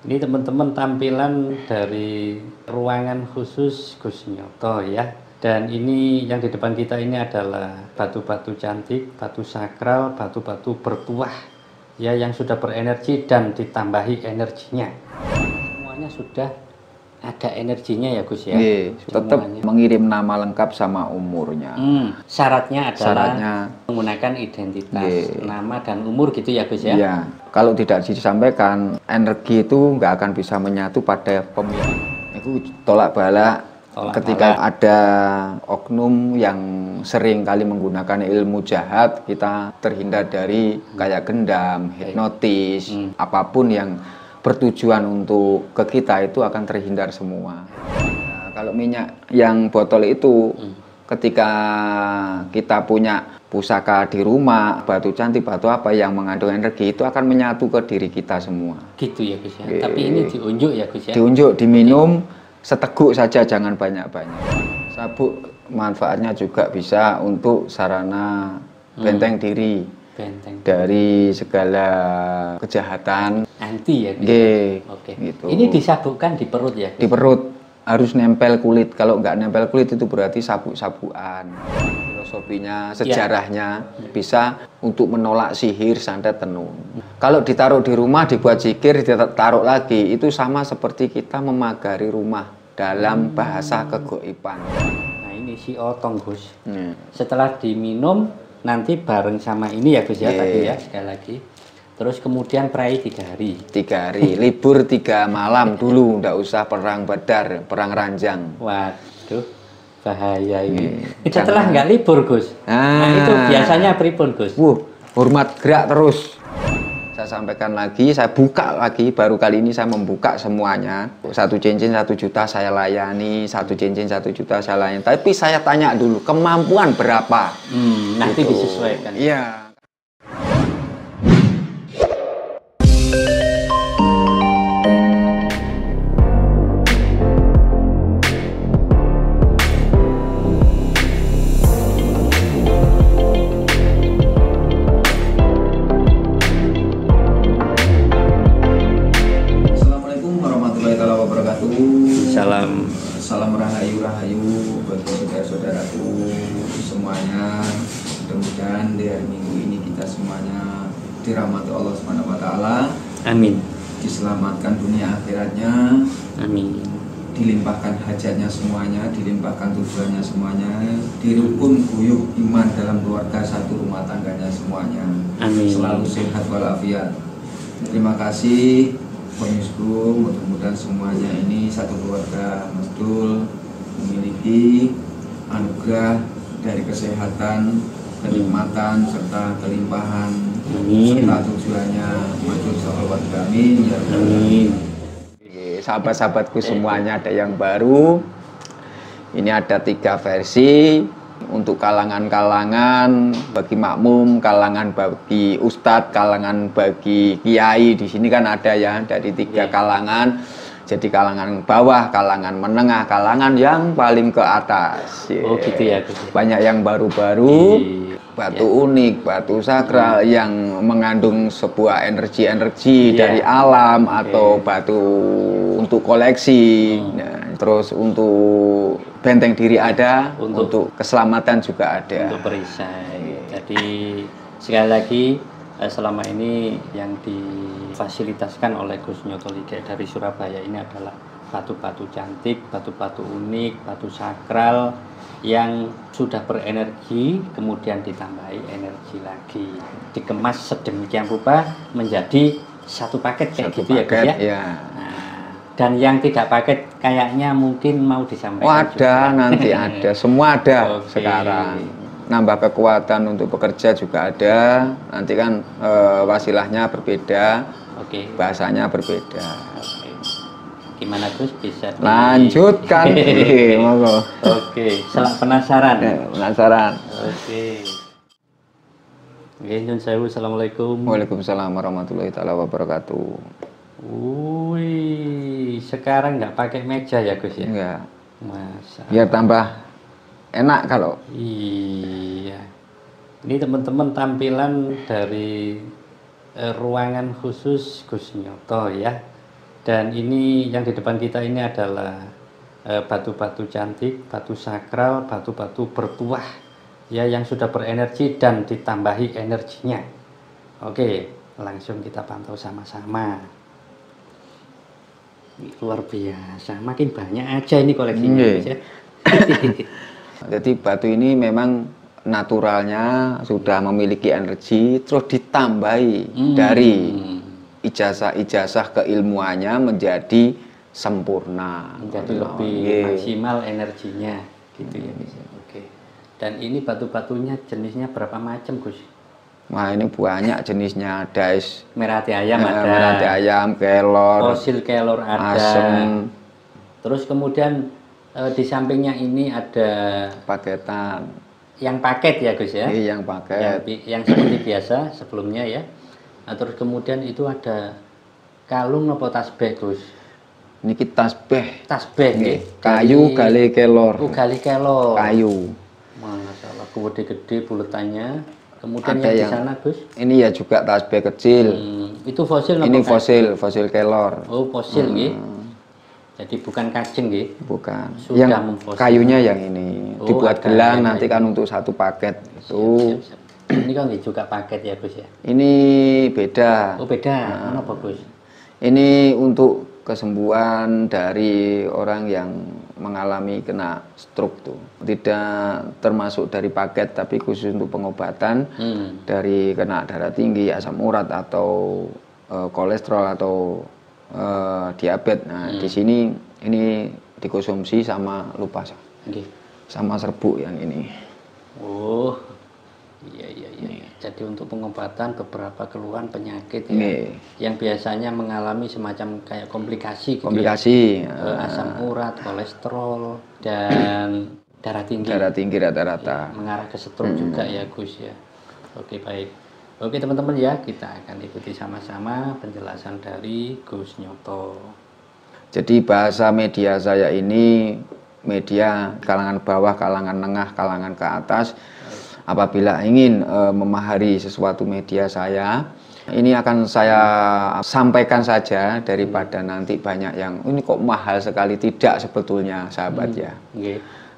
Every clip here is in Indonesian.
Ini teman-teman tampilan dari ruangan khusus Gus Nyoto ya. Dan ini yang di depan kita ini adalah batu-batu cantik, batu sakral, batu-batu bertuah ya yang sudah berenergi dan ditambahi energinya. Semuanya sudah ada energinya ya Gus ya. Tetap mengirim nama lengkap sama umurnya. Syaratnya adalah menggunakan identitas, nama dan umur gitu ya Gus ya. Iya. Kalau tidak disampaikan, energi itu nggak akan bisa menyatu pada pemilik. Itu tolak balak. Ketika ada oknum yang sering kali menggunakan ilmu jahat, kita terhindar dari kayak gendam, hipnotis, apapun yang bertujuan untuk ke kita itu akan terhindar semua. Nah, kalau minyak yang botol itu ketika kita punya pusaka di rumah, batu cantik, batu apa yang mengandung energi itu akan menyatu ke diri kita semua. Gitu ya Gus ya. Tapi ini diunjuk ya Gus ya. Diunjuk, diminum seteguk saja, jangan banyak-banyak. Sabuk manfaatnya juga bisa untuk sarana benteng diri. Dari segala kejahatan. Anti ya. Oke. Gitu. Ini disabukkan di perut ya? Di perut, harus nempel kulit. Kalau nggak nempel kulit itu berarti sabuk-sabukan. Filosofinya, sejarahnya bisa untuk menolak sihir, santet, tenun. Kalau ditaruh di rumah, dibuat zikir, ditaruh lagi, itu sama seperti kita memagari rumah dalam bahasa kegoiban. Nah ini si otong Gus. Setelah diminum, nanti bareng sama ini ya Gus ya tadi ya, sekali lagi. Terus kemudian perai 3 hari. 3 hari, libur 3 malam dulu, nggak usah perang Badar, perang Ranjang. Waduh, bahaya ini. Setelah nggak libur Gus, nah itu biasanya pripun Gus? Hormat gerak terus. Saya sampaikan lagi, saya buka lagi, baru kali ini saya membuka semuanya. 1 cincin 1 juta saya layani, 1 cincin 1 juta saya layani. Tapi saya tanya dulu, kemampuan berapa? Nanti disesuaikan. Iya. Salam rahayu bagi saudara-saudaraku semuanya. Mudah-mudahan di hari Minggu ini kita semuanya dirahmati Allah Subhanahu wa taala. Amin. Diselamatkan dunia akhiratnya. Amin. Dilimpahkan hajatnya semuanya, dilimpahkan tujuannya semuanya, dirukun guyup iman dalam keluarga, satu rumah tangganya semuanya. Amin. Selalu sehat walafiat. Terima kasih. Penyusku, mudah-mudahan semuanya ini satu keluarga Masdul memiliki anugerah dari kesehatan, kenikmatan, serta kelimpahan. Serta tujuannya Masdul Salawat Amin ya Amin. Sahabat-sahabatku semuanya, ada yang baru. Ini ada 3 versi. Untuk kalangan-kalangan, bagi makmum, kalangan bagi ustadz, kalangan bagi kiai. Di sini kan ada ya dari 3 kalangan. Jadi kalangan bawah, kalangan menengah, kalangan yang paling ke atas. Oh gitu ya. Banyak yang baru-baru, batu unik, batu sakral yang mengandung sebuah energi-energi dari alam atau batu untuk koleksi. Nah, terus untuk benteng diri ada, untuk keselamatan juga ada. Untuk perisai. Jadi sekali lagi selama ini yang difasilitaskan oleh Gus Nyoto Ligek dari Surabaya ini adalah batu-batu cantik, batu-batu unik, batu sakral yang sudah berenergi, kemudian ditambahi energi lagi, dikemas sedemikian rupa menjadi satu paket kayak gitu ya Gus ya. Nah, dan yang tidak paket kayaknya mungkin mau disampaikan. Oh ada juga. Nanti ada, semua ada sekarang. Nambah kekuatan untuk bekerja juga ada. Nanti kan wasilahnya berbeda, bahasanya berbeda. Gimana Gus bisa lanjutkan? Penasaran? Penasaran. Nyun sewu, assalamualaikum. Waalaikumsalam warahmatullahi wabarakatuh. Wih, sekarang nggak pakai meja ya Gus ya? Enggak. Masa. Biar tambah enak kalau. Iya. Ini teman-teman tampilan dari ruangan khusus Gus Nyoto ya. Dan ini yang di depan kita ini adalah batu-batu cantik, batu sakral, batu-batu bertuah ya yang sudah berenergi dan ditambahi energinya. Oke, langsung kita pantau sama-sama. Luar biasa, makin banyak aja ini koleksinya. Ya. Jadi batu ini memang naturalnya sudah memiliki energi, terus ditambahi dari ijazah-ijazah keilmuannya menjadi sempurna, menjadi lebih maksimal energinya, gitu ya. Oke. Dan ini batu-batunya jenisnya berapa macam, Gus? Wah, ini banyak jenisnya. Ada merah hati ayam, ada merah hati ayam, kelor, fosil kelor ada, asem. Terus kemudian di sampingnya ini ada paketan. Yang paket ya, Gus ya? Iya, yang paket. Yang seperti biasa sebelumnya ya. Nah, terus kemudian itu ada kalung apa tasbih, Gus? Ini tasbih. Tasbih nggih. Kayu gali kelor. Oh, gali kelor. Kayu. Masalah gede-gede buletannya. Kemudian yang di sana, Gus? Ini ya juga tasbih kecil. Itu fosil apa? Ini fosil kelor. Oh, fosil nggih. Jadi bukan kajeng nggih? Bukan. Sudah yang kayunya yang ini dibuat gelang nanti kan untuk satu paket itu. Siap. Ini kan juga paket ya, Gus ya? Ini beda. Oh, beda. Mana Gus? Ini untuk kesembuhan dari orang yang mengalami kena stroke tuh. Tidak termasuk dari paket tapi khusus untuk pengobatan dari kena darah tinggi, asam urat atau kolesterol atau diabetes. Nah, di sini ini dikonsumsi sama lupa sama serbuk yang ini. Oh, iya. Jadi untuk pengobatan beberapa keluhan penyakit ya, yang biasanya mengalami semacam kayak komplikasi gitu ya? Asam urat, kolesterol, dan darah tinggi. Darah tinggi rata-rata. Ya, mengarah ke stroke juga ya, Gus ya. Oke, baik. Oke teman-teman ya, kita akan ikuti sama-sama penjelasan dari Gus Nyoto. Jadi bahasa media saya ini media kalangan bawah, kalangan tengah, kalangan ke atas. Apabila ingin memahami sesuatu media saya, ini akan saya sampaikan saja daripada nanti banyak yang ini kok mahal sekali. Tidak sebetulnya sahabat ya,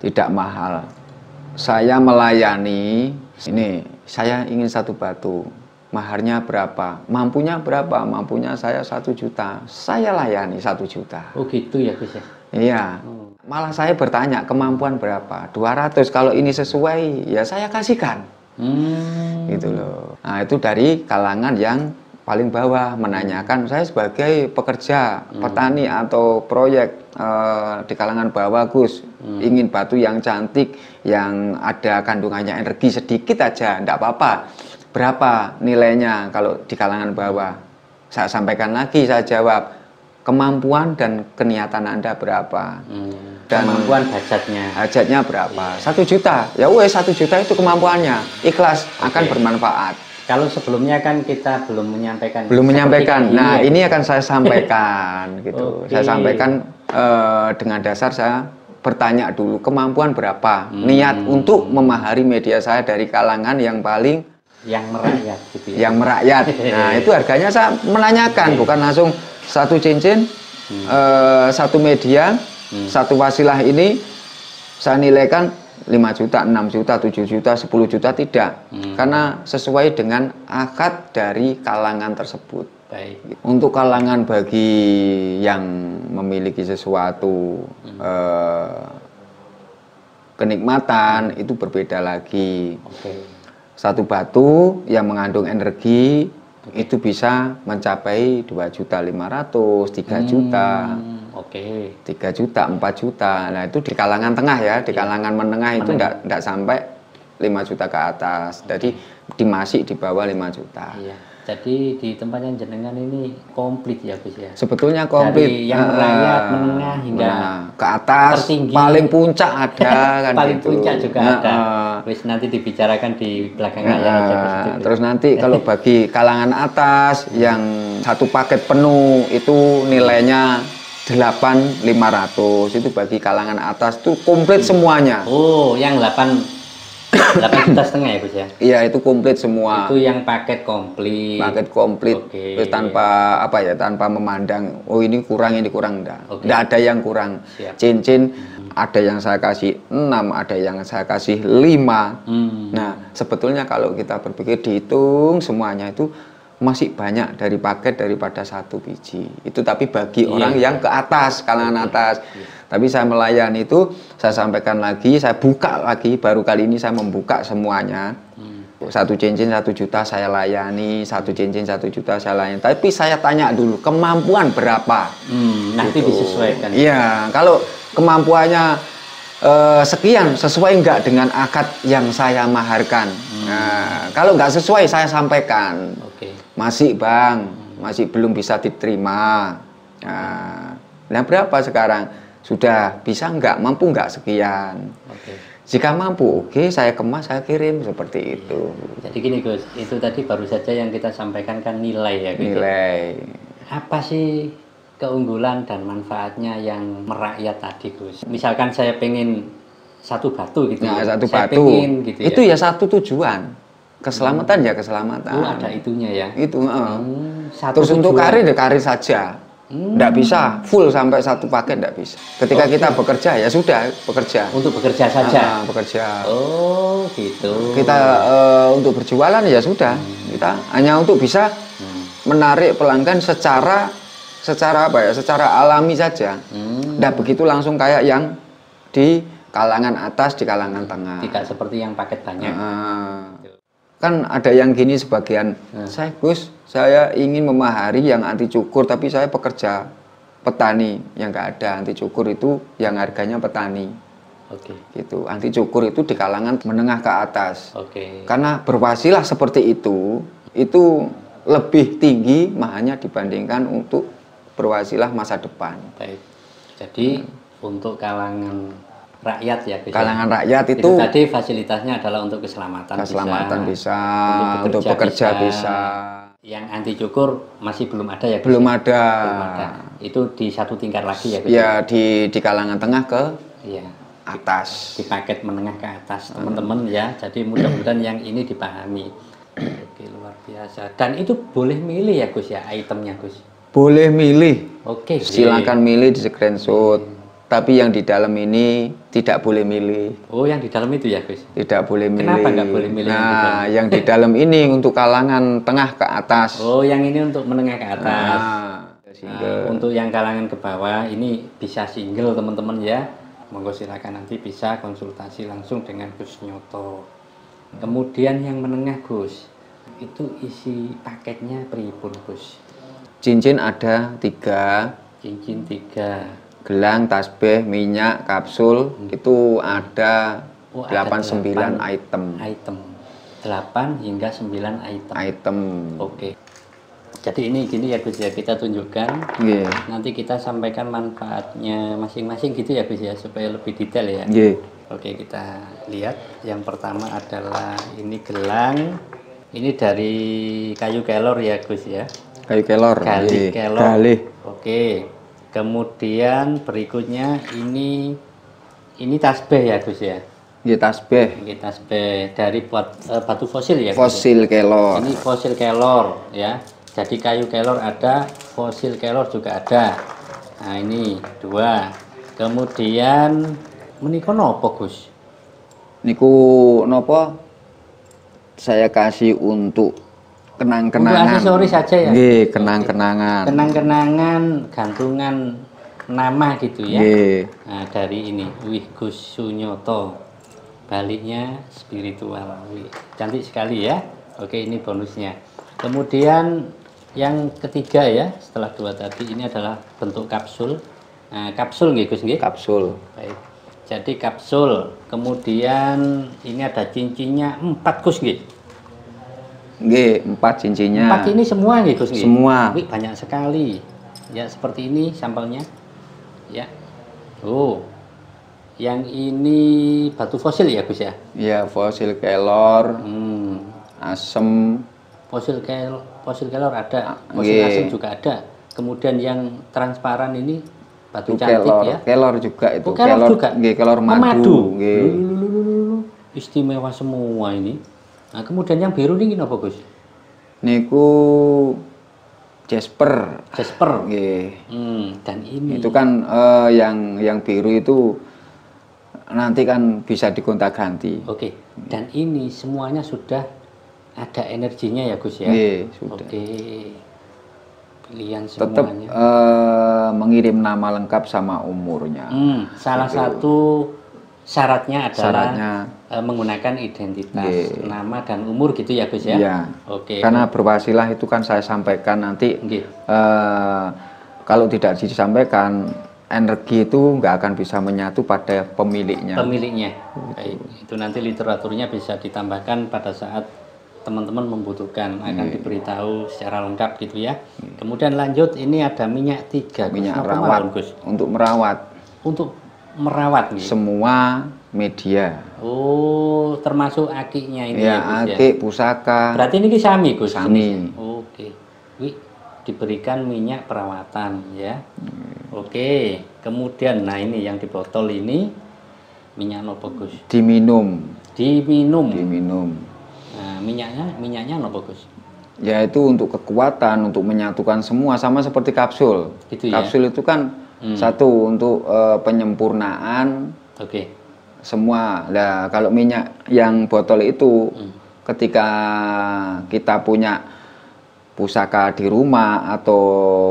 tidak mahal. Saya melayani ini, saya ingin satu batu, maharnya berapa, mampunya berapa, mampunya saya 1 juta, saya layani 1 juta. Oh gitu ya Gus ya? Iya. Malah saya bertanya kemampuan berapa, 200, kalau ini sesuai ya saya kasihkan. Gitu loh. Nah itu dari kalangan yang paling bawah menanyakan, saya sebagai pekerja petani atau proyek di kalangan bawah Gus, ingin batu yang cantik, yang ada kandungannya energi sedikit aja, enggak apa-apa. Berapa nilainya kalau di kalangan bawah? Saya sampaikan lagi, saya jawab, kemampuan dan keniatan Anda berapa? Dan kemampuan hajatnya berapa? 1 juta. Ya wes 1 juta itu kemampuannya. Ikhlas, akan bermanfaat. Kalau sebelumnya kan kita belum menyampaikan. Nah, ini akan saya sampaikan gitu. Saya sampaikan dengan dasar saya bertanya dulu kemampuan berapa, niat untuk memahami media saya dari kalangan yang paling merakyat gitu ya. Yang merakyat. Nah, itu harganya saya menanyakan, bukan langsung satu cincin, satu media, satu wasilah ini saya nilaikan 5 juta, 6 juta, 7 juta, 10 juta, tidak. Karena sesuai dengan akad dari kalangan tersebut. Baik. Untuk kalangan bagi yang memiliki sesuatu kenikmatan, itu berbeda lagi. Satu batu yang mengandung energi itu bisa mencapai 2.500.000, 3 juta. 3 juta, 4 juta. Nah, itu di kalangan tengah ya, di kalangan menengah itu enggak sampai 5 juta ke atas. Jadi masih di bawah 5 juta. Iya. Jadi di tempatnya jenengan ini komplit ya Gus ya. Sebetulnya komplit. Dari yang rakyat, menengah hingga ke atas, tertinggi. Paling puncak ada kan. Paling gitu. puncak juga ada. Wis nanti dibicarakan di belakang layar aja. Terus nanti kalau bagi kalangan atas yang satu paket penuh itu nilainya 8.500, itu bagi kalangan atas tuh komplit semuanya. Oh, yang 8 8,5 juta ya Gus ya? Iya, itu komplit semua. Itu yang paket komplit. Paket komplit. Oke. Terus tanpa apa ya, tanpa memandang oh ini kurang enggak. Oke. Enggak ada yang kurang. Siap. Cincin ada yang saya kasih 6, ada yang saya kasih 5. Nah, sebetulnya kalau kita berpikir dihitung semuanya itu masih banyak dari paket daripada 1 biji. Itu tapi bagi orang yang ke atas, kalangan atas. Tapi saya melayani itu, saya sampaikan lagi, saya buka lagi, baru kali ini saya membuka semuanya. 1 cincin 1 juta saya layani, 1 cincin 1 juta saya layani. Tapi saya tanya dulu, kemampuan berapa? Nanti Gitu. disesuaikan. Iya, kalau kemampuannya sekian, sesuai enggak dengan akad yang saya maharkan? Nah, kalau enggak sesuai saya sampaikan. Oke. Masih bang, masih belum bisa diterima. Nah berapa sekarang? Sudah bisa enggak? Mampu enggak sekian? Oke. Jika mampu, oke, saya kemas, saya kirim seperti itu. Jadi gini Gus, itu tadi baru saja yang kita sampaikan kan nilai ya Gus. Nilai. Apa sih keunggulan dan manfaatnya yang merakyat tadi Gus? Misalkan saya pengen 1 batu gitu. Nah, 1 saya batu. pengen, gitu Itu ya 1 tujuan. Keselamatan ya keselamatan. Ada itunya ya. Itu. Satu Terus untuk tujuan. karir saja. Nggak bisa full sampai 1 paket, nggak bisa. Ketika kita bekerja ya sudah bekerja. Untuk bekerja saja. Bekerja. Oh gitu. Kita untuk berjualan ya sudah. Kita hanya untuk bisa menarik pelanggan secara apa ya? Secara alami saja. Nggak begitu langsung kayak yang di kalangan atas, di kalangan tengah. Tidak seperti yang paket banyak. Kan ada yang gini sebagian, saya ingin memahari yang anti cukur tapi saya pekerja petani. Yang nggak ada anti cukur itu yang harganya petani. Oke. Gitu. Anti cukur itu di kalangan menengah ke atas. Oke. Karena berwasilah seperti itu lebih tinggi mahanya dibandingkan untuk berwasilah masa depan. Baik. Jadi untuk kalangan rakyat ya Gus. Kalangan rakyat itu tadi fasilitasnya adalah untuk keselamatan bisa, untuk bekerja bisa. Yang anti cukur masih belum ada ya Gus? Belum ada. Itu di 1 tingkat lagi ya Gus? Ya di kalangan tengah ke atas. Di paket menengah ke atas teman-teman ya. Jadi mudah-mudahan yang ini dipahami. Oke, luar biasa. Dan itu boleh milih ya Gus ya itemnya Gus? Boleh milih. Oke. Silakan milih di screenshot. Tapi yang di dalam ini tidak boleh milih. Oh, yang di dalam itu ya Gus? Tidak boleh milih. Kenapa nggak boleh milih? Nah, yang di dalam ini untuk kalangan tengah ke atas. Oh, yang ini untuk menengah ke atas. Untuk yang kalangan ke bawah ini bisa single teman-teman ya. Monggo silakan nanti bisa konsultasi langsung dengan Gus Nyoto. Kemudian yang menengah Gus, itu isi paketnya pripun Gus? Cincin ada 3. Cincin 3. Gelang, tasbih, minyak, kapsul itu ada 8-9 item. 8 hingga 9 item. Oke. Jadi ini gini ya Gus ya, kita tunjukkan. Nanti kita sampaikan manfaatnya masing-masing gitu ya Gus ya, supaya lebih detail ya. Oke, kita lihat. Yang pertama adalah ini gelang. Ini dari kayu kelor ya Gus ya. Kayu kelor. Galih. Oke. Kemudian berikutnya ini tasbih ya Gus ya. Tasbih. Ini tasbih dari batu fosil ya. Fosil kelor. Ini fosil kelor ya. Jadi kayu kelor ada, fosil kelor juga ada. Nah ini 2. Kemudian menika nopo Gus? Niku nopo? Saya kasih untuk kenang-kenangan. Untuk aksesori saja ya? Kenang-kenangan. Kenang-kenangan, gantungan nama gitu ya. Nah, dari ini, Gus Sunyoto. Baliknya spiritual. Cantik sekali ya. Oke, ini bonusnya. Kemudian yang ketiga ya, setelah 2 tadi, ini adalah bentuk kapsul. Nah, kapsul nggih Gus nggih? Kapsul. Baik. Jadi kapsul. Kemudian ini ada cincinnya 4 Gus nggih? 4 cincinnya. 4 ini semua nggih Gus nggih? Semua. Wih, banyak sekali. Ya, seperti ini sampelnya. Ya. Oh. Yang ini batu fosil ya Gus ya? Iya, fosil kelor. Asem. Fosil kelor ada, fosil asem juga ada. Kemudian yang transparan ini batu cantik kelor. ya. Kelor juga itu. Kelor juga. Kelor madu. istimewa semua ini. Nah, kemudian yang biru ini apa, Gus? Niku Jasper. Jasper. Nggih. Dan ini. Itu kan yang biru itu nanti kan bisa digonta-ganti. Oke. Dan ini semuanya sudah ada energinya ya, Gus ya? Nggih, sudah. Oke. Pilihan Tetap semuanya. mengirim nama lengkap sama umurnya. Salah Gitu. satu syaratnya adalah Syaratnya, menggunakan identitas, Nggih. nama dan umur gitu ya, Gus ya? Iya. Oke. Karena berwasilah itu kan saya sampaikan nanti Nggih. kalau tidak disampaikan energi itu nggak akan bisa menyatu pada pemiliknya. Pemiliknya. Baik. Itu nanti literaturnya bisa ditambahkan pada saat teman-teman membutuhkan, akan diberitahu secara lengkap gitu ya. Kemudian lanjut, ini ada minyak 3, Gus. Minyak Apa rawat kemarin, Gus? untuk merawat Untuk merawat nih. semua media. Oh, termasuk akinya ini ya, Ya, Gus ya. akik, pusaka. Berarti ini sami, Gus. Sami. Oke. Wih, diberikan minyak perawatan ya. Oke. Kemudian nah ini yang di botol ini minyak nopo, Gus? Diminum. Diminum. Nah, minyaknya nopo, Gus? Yaitu untuk kekuatan, untuk menyatukan semua, sama seperti kapsul. Gitu ya. Kapsul itu kan satu untuk penyempurnaan Oke. semua. Nah, kalau minyak yang botol itu ketika kita punya pusaka di rumah atau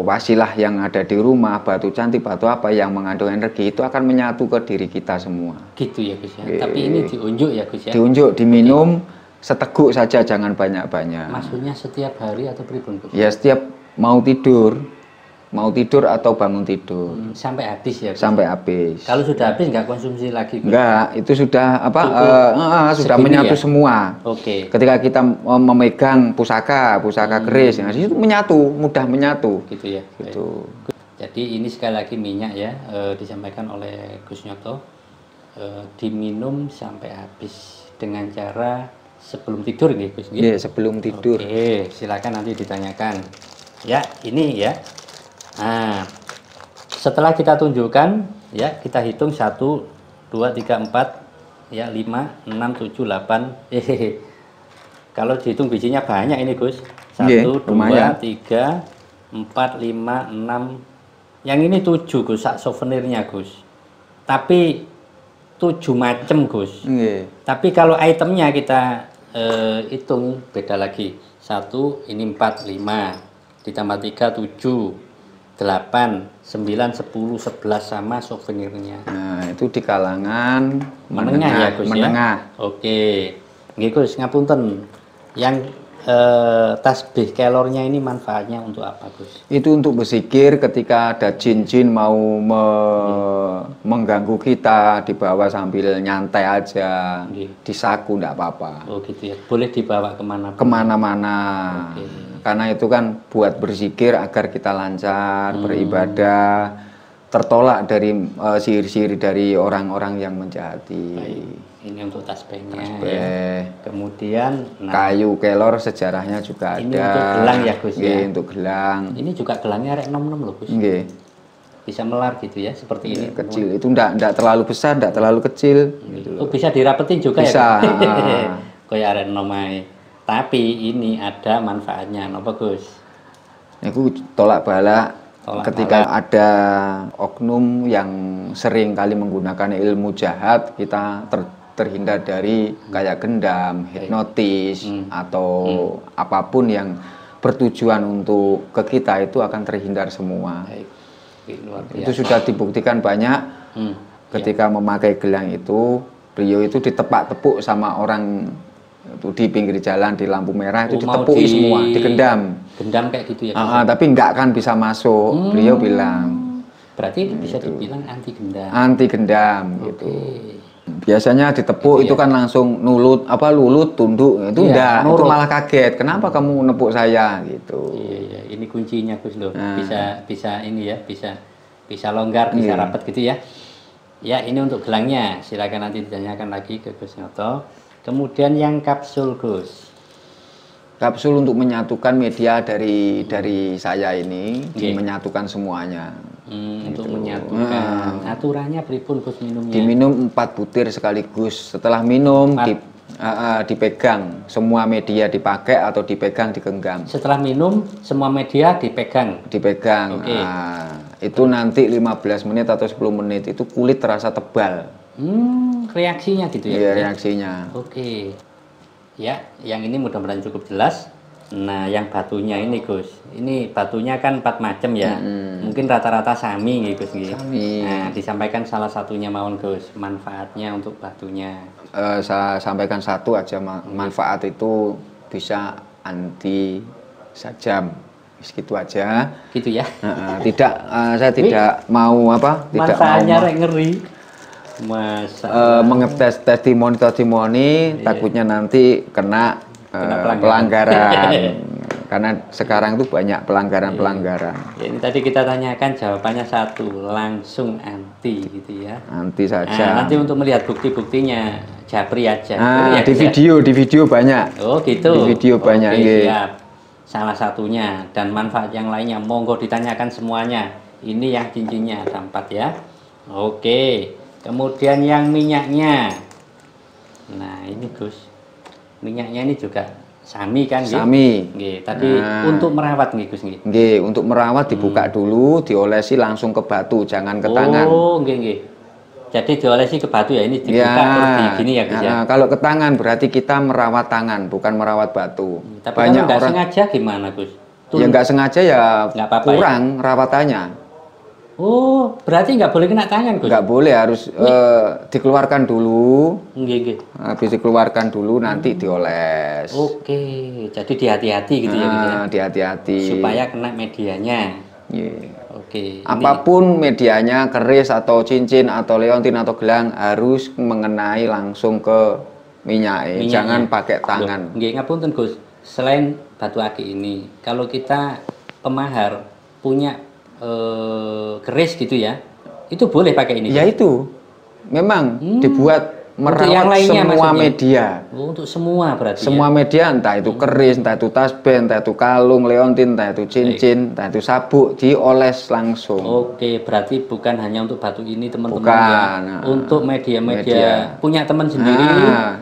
wasilah yang ada di rumah, batu cantik, batu apa yang mengandung energi itu akan menyatu ke diri kita semua. Gitu ya, Gus ya. Tapi ini diunjuk ya, Gus ya. Diunjuk, diminum seteguk saja, jangan banyak-banyak. Maksudnya setiap hari atau pribun, Gus? Ya setiap mau tidur atau bangun tidur Sampai habis ya, Gus? sampai habis. Kalau sudah habis nggak konsumsi lagi, Gus? Enggak, itu sudah sudah segini menyatu ya? semua. Oke. Ketika kita memegang pusaka keris, nah, itu menyatu, mudah menyatu. Gitu ya. Gitu. Jadi ini sekali lagi minyak ya, disampaikan oleh Gus Nyoto, diminum sampai habis dengan cara sebelum tidur nih, Gus. Iya, sebelum tidur. Oke, silakan nanti ditanyakan. Ya, ini ya. Nah, setelah kita tunjukkan, ya kita hitung 1, 2, 3, 4, ya 5, 6, 7, 8. Kalau dihitung bijinya banyak ini, Gus. 1, Iya, 2, lumayan. 3, 4, 5, 6. Yang ini 7, Gus, sak souvenirnya, Gus. Tapi 7 macem, Gus. Nggih. Tapi kalau itemnya kita hitung beda lagi. 1, ini 4, 5. Ditambah 3, 7. 8, 9, 10, 11 sama souvenirnya. Nah, itu di kalangan Menengah ya, Gus menengah. ya. Oke. Nggih, Gus, ngapunten. Yang tasbih kelornya ini manfaatnya untuk apa, Gus? Itu untuk berzikir ketika ada jin-jin mau mengganggu kita, dibawa sambil nyantai aja, Nggih. di saku enggak apa-apa. Oh gitu ya. Boleh dibawa kemana? Kemana-mana. Oke. Karena itu kan buat berzikir agar kita lancar, beribadah, tertolak dari sihir-sihir dari orang-orang yang menjahati. Baik. Ini untuk tasbihnya ya. Tasbih. Kemudian Kayu kelor sejarahnya juga ini ada. untuk gelang ya, Gus ya? Nggih, untuk gelang. Ini juga gelangnya rek nom-nom loh, Gus. Nggih. Bisa melar gitu ya, seperti ini. Kecil. Itu enggak terlalu besar, enggak terlalu kecil gitu Oh, loh. bisa dirapetin juga Bisa. ya? Kayak arek nom ae. Tapi ini ada manfaatnya, napa, Gus? Niku tolak balak Tolak ketika ada oknum yang sering kali menggunakan ilmu jahat, kita terhindar dari kayak gendam, hipnotis, atau apapun yang bertujuan untuk ke kita itu akan terhindar semua. Baik. Luar biasa. Itu sudah dibuktikan banyak ketika memakai gelang itu, beliau itu ditepak-tepuk sama orang itu di pinggir jalan di lampu merah itu mau ditepuki semua, digendam. Gendam kayak gitu ya, Gus? Tapi nggak akan bisa masuk, beliau bilang. Berarti bisa dibilang anti gendam. Anti gendam gitu. Oke. Biasanya ditepuk itu kan langsung lulut, tunduk, itu Iya, enggak, itu nurut. malah kaget. Kenapa kamu nepuk saya gitu. Iya, iya, ini kuncinya, Gus loh. Nah. Bisa ini ya, bisa longgar, bisa rapat gitu ya. Ya, ini untuk gelangnya. Silakan nanti ditanyakan lagi ke Gus Nyoto. Kemudian yang kapsul, Gus. Kapsul untuk menyatukan media dari saya ini, menyatukan semuanya. Untuk menyatukan. Aturannya pripun Gus minumnya? Diminum 4 butir sekaligus. Setelah minum dipegang. Semua media dipakai atau dipegang, digenggam. Setelah minum semua media dipegang. Dipegang. Itu nanti 15 menit atau 10 menit itu kulit terasa tebal. Reaksinya gitu ya? Iya, reaksinya. Oke. Ya, yang ini mudah-mudahan cukup jelas. Nah, yang batunya ini Gus, ini batunya kan 4 macam ya. Mungkin rata-rata sami nih Gus. Sami. Nah, disampaikan salah satunya mawon Gus, manfaatnya untuk batunya. Saya sampaikan satu aja, manfaat itu bisa anti sajam. Segitu aja. Gitu ya. Saya tidak mau apa? Tidak manfaatnya mau ngeri. mengetes testimoni, takutnya nanti kena pelanggaran. Karena sekarang itu banyak pelanggaran. Ya, ini tadi kita tanyakan jawabannya satu, langsung anti gitu ya. Anti saja. Nah, nanti untuk melihat bukti-buktinya japri aja. Di video banyak. Oh gitu. Di video banyak. Siap. Salah satunya dan manfaat yang lainnya monggo ditanyakan semuanya. Ini yang cincinnya ada 4 ya. Oke. Kemudian yang minyaknya. Nah, ini Gus. Minyaknya ini juga sami kan? Sami. Tadi untuk merawat nih Gus nggih. Untuk merawat dibuka dulu, diolesi langsung ke batu, jangan ke tangan. Oh, nggih. Jadi diolesi ke batu ya, ini dibuka terus gini ya Gus ya. Kalau ke tangan berarti kita merawat tangan, bukan merawat batu. Tapi banyak kalau nggak sengaja gimana Gus? Ya nggak sengaja ya kurang rawatannya. Oh, berarti nggak boleh kena tangan Gus? Nggak boleh, harus dikeluarkan dulu. Nggih. Habis dikeluarkan dulu nanti dioles. Oke, jadi dihati-hati gitu ya Gus ya? Dihati-hati. Supaya kena medianya. Oke. Apapun medianya, keris atau cincin atau leontin atau gelang harus mengenai langsung ke minyaknya. Jangan pakai tangan. Nggih, ngapunten Gus. Selain batu aki ini, kalau kita pemahar punya keris gitu ya, itu boleh pakai ini? Ya itu, memang dibuat merawat semua media. Untuk semua berarti. Semua media, entah itu keris, entah itu tasbih, entah itu kalung, leontin, entah itu cincin, entah itu sabuk, dioles langsung. Oke, berarti bukan hanya untuk batu ini teman-teman ya. Untuk media-media punya teman sendiri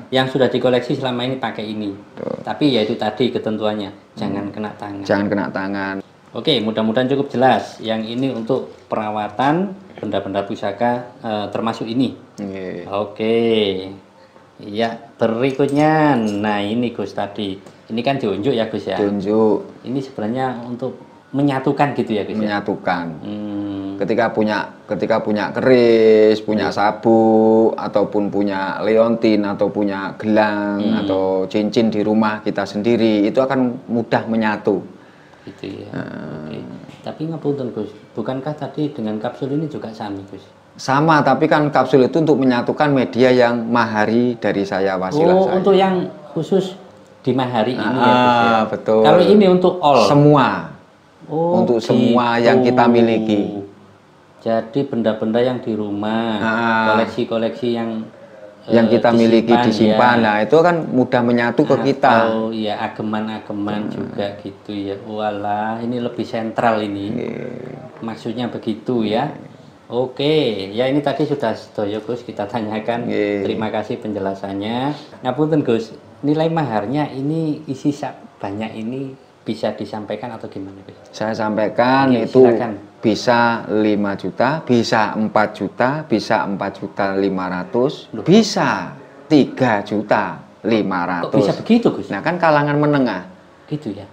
yang sudah dikoleksi selama ini pakai ini. Tapi ya itu tadi ketentuannya, jangan kena tangan. Jangan kena tangan. Oke, mudah-mudahan cukup jelas. Yang ini untuk perawatan benda-benda pusaka termasuk ini. Oke. Ya, berikutnya. Nah, ini Gus tadi. Ini kan diunjuk ya Gus ya? Diunjuk. Ini sebenarnya untuk menyatukan gitu ya Gus? Menyatukan. Ketika punya keris, punya sabuk, ataupun punya leontin, atau punya gelang, atau cincin di rumah kita sendiri, itu akan mudah menyatu. Gitu ya. Oke. Tapi ngapunten Gus, bukankah tadi dengan kapsul ini juga sami Gus? Sama, tapi kan kapsul itu untuk menyatukan media yang mahari dari saya, wasilah saya. Untuk yang khusus di mahari ini ya Gus ya? Betul. Kalau ini untuk all? Semua. Untuk semua yang kita miliki. Jadi benda-benda yang di rumah, koleksi-koleksi yang kita miliki disimpan, nah itu kan mudah menyatu ke kita. Oh iya, ageman-ageman juga gitu ya. Walah, ini lebih sentral ini. Maksudnya begitu ya. Oke, ya ini tadi sudah sedoyo Gus kita tanyakan. Terima kasih penjelasannya. Ngapunten Gus, nilai maharnya ini isi banyak ini bisa disampaikan atau gimana Gus? Saya sampaikan itu silakan. Bisa 5 juta, bisa 4 juta, bisa 4.500.000, bisa 3.500.000. Kok bisa begitu Gus? Nah kan kalangan menengah. Gitu ya?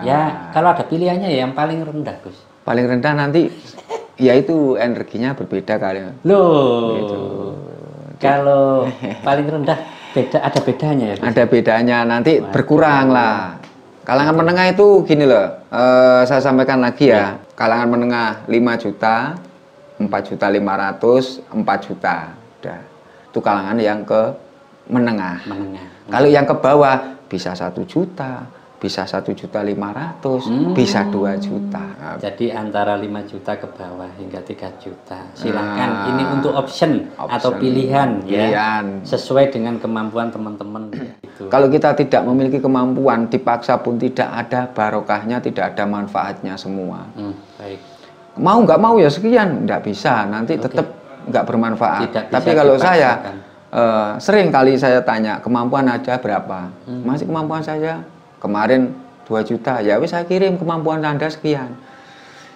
Ya kalau ada pilihannya ya yang paling rendah Gus. Paling rendah nanti, ya itu energinya berbeda kali. Loh, gitu. Kalau paling rendah ada bedanya ya Gus? Ada bedanya, nanti berkurang lah. Kalangan menengah itu gini loh, saya sampaikan lagi ya. Kalangan menengah 5 juta, 4.500.000, 4 juta. Udah. Itu kalangan yang ke menengah. Kalau yang ke bawah bisa 1 juta, bisa 1.500.000, bisa 2 juta. Jadi antara 5 juta ke bawah hingga 3 juta. Silakan, ini untuk option atau pilihan ya. Sesuai dengan kemampuan teman-teman. Gitu. Kalau kita tidak memiliki kemampuan, dipaksa pun tidak ada barokahnya, tidak ada manfaatnya semua. Baik. mau nggak mau ya sekian, nggak bisa, nanti tetap nggak bermanfaat. Tidak bisa tapi kalau saya sering kali saya tanya kemampuan ada berapa, masih kemampuan saya kemarin 2 juta, ya wis saya kirim kemampuan Anda sekian.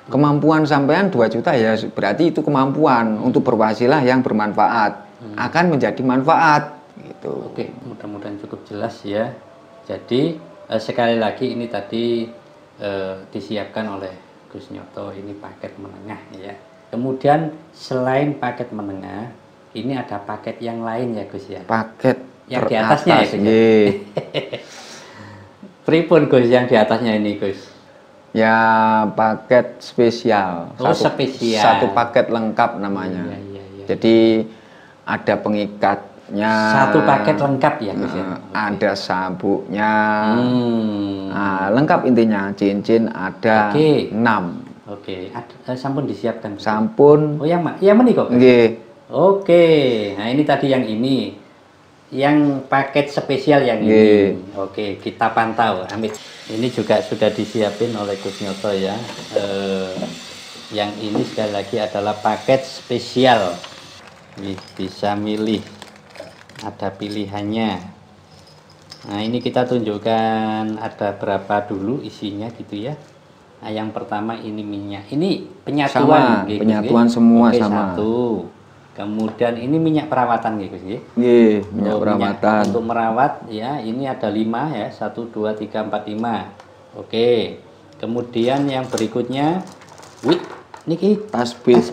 Kemampuan sampean 2 juta ya berarti itu kemampuan untuk berwasilah yang bermanfaat, akan menjadi manfaat gitu. Oke, mudah-mudahan cukup jelas ya. Jadi sekali lagi ini tadi disiapkan oleh Gus Nyoto, ini paket menengah ya. Kemudian selain paket menengah, ini ada paket yang lain ya Gus ya. Paket yang di atasnya ya Gus. Pripun Gus yang di atasnya ini Gus? Ya paket spesial. Oh, spesial. Satu paket lengkap namanya. Iya. Jadi ada pengikatnya. Satu paket lengkap ya Gus ya. Ada sabuknya. Lengkap intinya, cincin ada 6. Oke, sampun disiapkan. Sampun. Oh yang menika kok. Nggih. Oke. Nah, ini tadi yang ini. Yang paket spesial yang ini. Oke, kita pantau. Amit. Ini juga sudah disiapin oleh Gus Nyoto ya. Yang ini sekali lagi adalah paket spesial. Bisa milih. Ada pilihannya. Nah, ini kita tunjukkan ada berapa dulu isinya gitu ya. Nah, yang pertama ini minyak. Ini penyatuan. Sama, penyatuan semua sama. Satu. Kemudian ini minyak perawatan gitu sih. Minyak perawatan. Untuk merawat ya, ini ada 5 ya. 1 2 3 4 5. Oke. Kemudian yang berikutnya niki tasbih.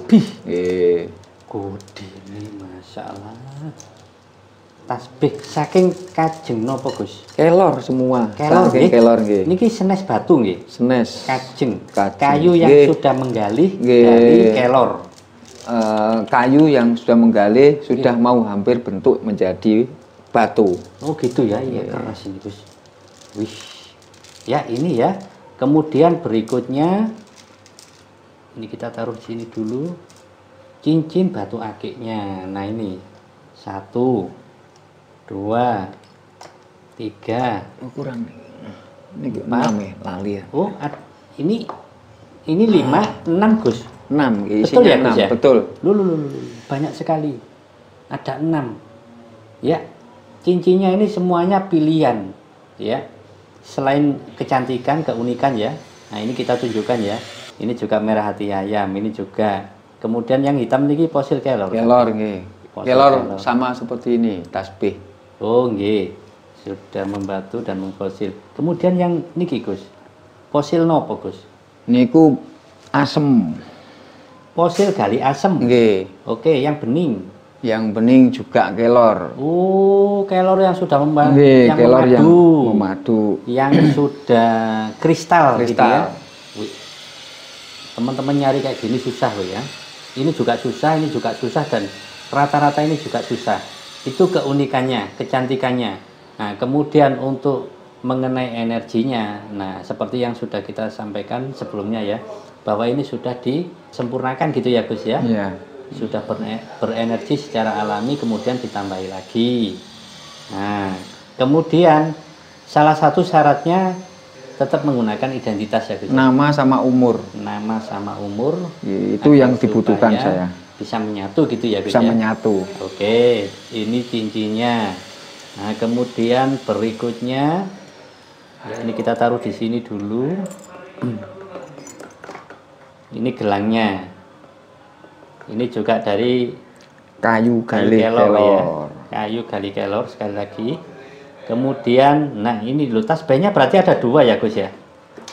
Nggih. Gede ini masyaallah. Tasbih saking kajeng napa Gus? Kelor semua. Kelor nggih. Niki senes batu nggih. Senes. Kajeng. Kayu yang sudah menggalih dari kelor. Kayu yang sudah menggalih sudah mau hampir bentuk menjadi batu. Oh gitu ya, iya keras ini Gus. Wih, ya ini ya. Kemudian berikutnya ini kita taruh di sini dulu. Cincin batu akiknya. Nah ini 1, 2, 3. Kurang. Ini 6 ya, lali ya. Oh, ini 5, 6 Gus. 6, betul ya Gus ya? Betul. Loh, banyak sekali. Ada 6. Ya, cincinnya ini semuanya pilihan. Ya, selain kecantikan, keunikan ya. Nah ini kita tunjukkan ya. Ini juga merah hati ayam. Ini juga. Kemudian yang hitam ini fosil kelor. Kelor nggih. Kelor sama seperti ini, tasbih. Oh nggih. Sudah membatu dan mengfosil. Kemudian yang niki Gus. Fosil nopo Gus? Niku asem. Fosil gali asem. Nggih. Oke, yang bening. Yang bening juga kelor. Oh, kelor yang sudah membatu. Yang kelor yang memadu. Yang sudah kristal. Gitu ya. Teman-teman nyari kayak gini susah loh ya. Ini juga susah, ini juga susah, dan rata-rata ini juga susah. Itu keunikannya, kecantikannya. Nah, kemudian untuk mengenai energinya, nah seperti yang sudah kita sampaikan sebelumnya ya, bahwa ini sudah disempurnakan gitu ya Gus ya. Iya. Sudah berenergi secara alami, kemudian ditambahi lagi. Nah, kemudian salah satu syaratnya tetap menggunakan identitas ya Gus. Nama sama umur. Nama sama umur. Itu yang dibutuhkan saya. Bisa menyatu gitu ya Gus. Bisa menyatu. Oke, ini cincinnya. Nah, kemudian berikutnya ya, ini kita taruh di sini dulu. Ini gelangnya. Ini juga dari kayu gali kelor. Ya. Kayu gali kelor sekali lagi. Kemudian, nah ini loh, tasbihnya berarti ada 2 ya Gus ya?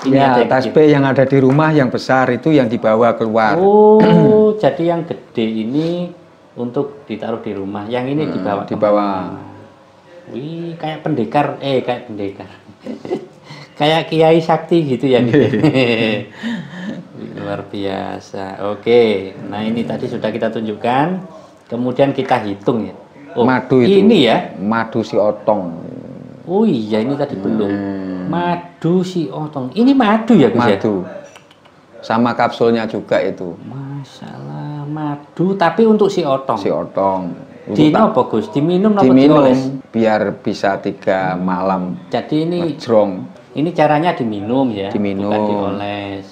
Ini ya, tasbih yang ada di rumah yang besar itu yang dibawa keluar. Oh, jadi yang gede ini untuk ditaruh di rumah. Yang ini dibawa. Wih, kayak pendekar. Kayak Kiai Sakti gitu ya. Luar biasa. Oke, nah ini tadi sudah kita tunjukkan. Kemudian kita hitung ya. Oh, madu itu. Ini ya. Madu si otong. Oh iya, ini tadi belum. Madu si otong. Ini madu ya Gus? Madu. Sama kapsulnya juga itu. Masalah madu, tapi untuk si otong. Si otong. Di apa Gus? Diminum apa diminum dioles? Biar bisa 3 malam. Jadi ini ngejrong. Ini caranya diminum ya, diminum. bukan dioles.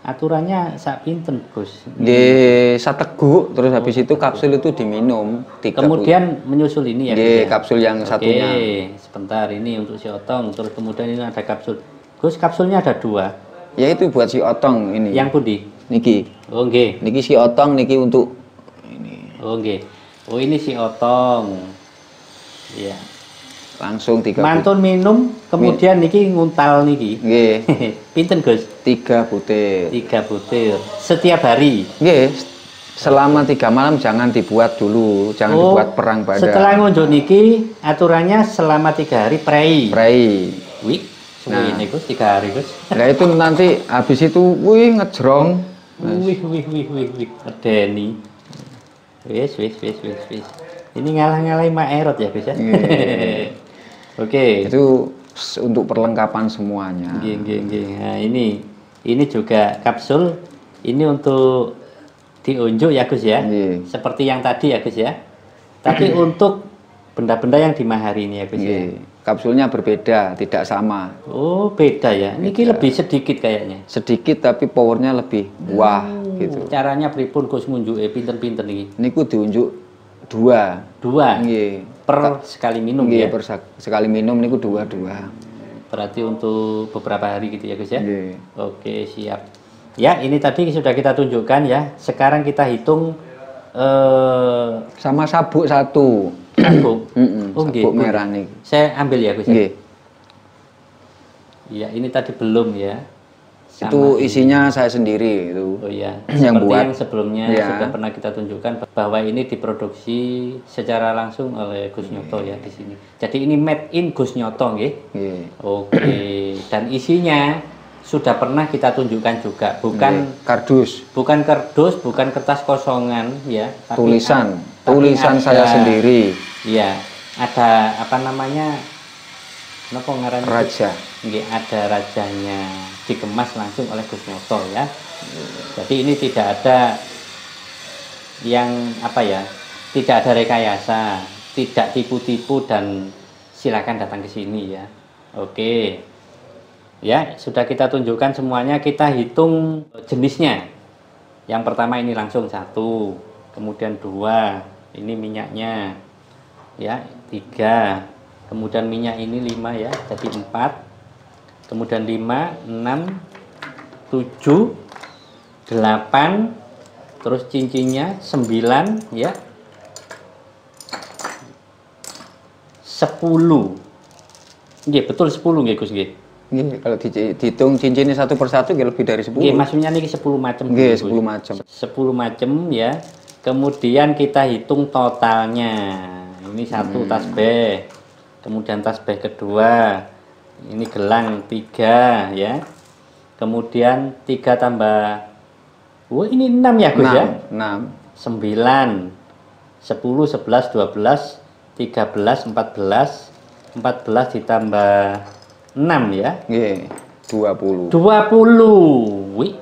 aturannya sak pinten Gus? Nggih, sateguk terus habis itu kapsul itu diminum. Kemudian menyusul ini ya. Nggih, kapsul yang satunya. Oke, sebentar ini untuk si Otong, terus kemudian ini ada kapsul. Gus, kapsulnya ada 2. Ya itu buat si Otong ini. Yang pundi? Niki. Oh nggih. Niki si Otong, niki untuk ini. Oh nggih. Oh ini si Otong. Iya. Langsung 3 Mantun minum, kemudian niki nguntal niki. Nggih. Pinten Gus? 3 butir. 3 butir. Setiap hari. Nggih. Selama 3 malam jangan dibuat dulu, jangan dibuat perang badan. Setelah ngunjuk niki, aturannya selama 3 hari prei. Prei. Wih, suwi ini Gus 3 hari Gus. Nah itu nanti habis itu, wih ngejrong. Wih, medeni. Wis. Ini ngalah-ngalahi Mak Erot ya Gus ya. Oke. Itu untuk perlengkapan semuanya. Nggih. Nah, ini juga kapsul. Ini untuk diunjuk ya Gus ya. Nggih. Seperti yang tadi ya Gus ya. Tapi untuk benda-benda yang di mahari ini ya Gus ya. Kapsulnya berbeda, tidak sama. Oh, beda ya. Ini lebih sedikit kayaknya. Sedikit tapi powernya lebih wah gitu. Caranya pripun Gus ngunjuke pinten-pinten iki? Niku diunjuk 2. Nggih. Per sekali minum Nggih, ya. per sekali minum niku 2. Berarti untuk beberapa hari gitu ya Gus ya. Nggih. Oke, siap. Ya, ini tadi sudah kita tunjukkan ya. Sekarang kita hitung Sama sabuk 1. sabuk. Oh, sabuk merah nih. Saya ambil ya Gus. Nggih. Ya, ini tadi belum ya. Itu isinya saya sendiri itu. Oh iya, yang seperti buat. yang sebelumnya sudah pernah kita tunjukkan bahwa ini diproduksi secara langsung oleh Gus Nyoto ya di sini. Jadi ini made in Gus Nyoto nggih. Oke, dan isinya sudah pernah kita tunjukkan juga, bukan kardus, bukan kertas kosongan ya, tapi tulisan saya sendiri. Iya, ada apa namanya? Napa ngarannya? Raja. Nggih, ada rajanya, dikemas langsung oleh Gus Nyoto ya. Jadi ini tidak ada yang apa ya? Tidak ada rekayasa, tidak tipu-tipu dan silakan datang ke sini ya. Oke. Ya, sudah kita tunjukkan semuanya, kita hitung jenisnya. Yang pertama ini langsung 1, kemudian 2, ini minyaknya. Ya, 3. Kemudian minyak ini 5 ya, jadi 4. Kemudian 5, 6, 7, 8. Terus cincinnya 9 ya. 10. Nggih, betul 10 nggih Gus nggih. Nggih, kalau dihitung cincinnya 1 per 1 nggih lebih dari 10. Nggih, maksudnya niki 10 macam. Nggih, 10 macam. 10 macam ya. Kemudian kita hitung totalnya. Ini 1 tasbih. Kemudian tasbih kedua. Ini gelang 3 ya. Kemudian 3 tambah ini 6 ya Gus 6, ya? 6. 9, 10, 11, 12, 13, 14. 14 ditambah 6 ya? Nggih, 20. 20. Wih.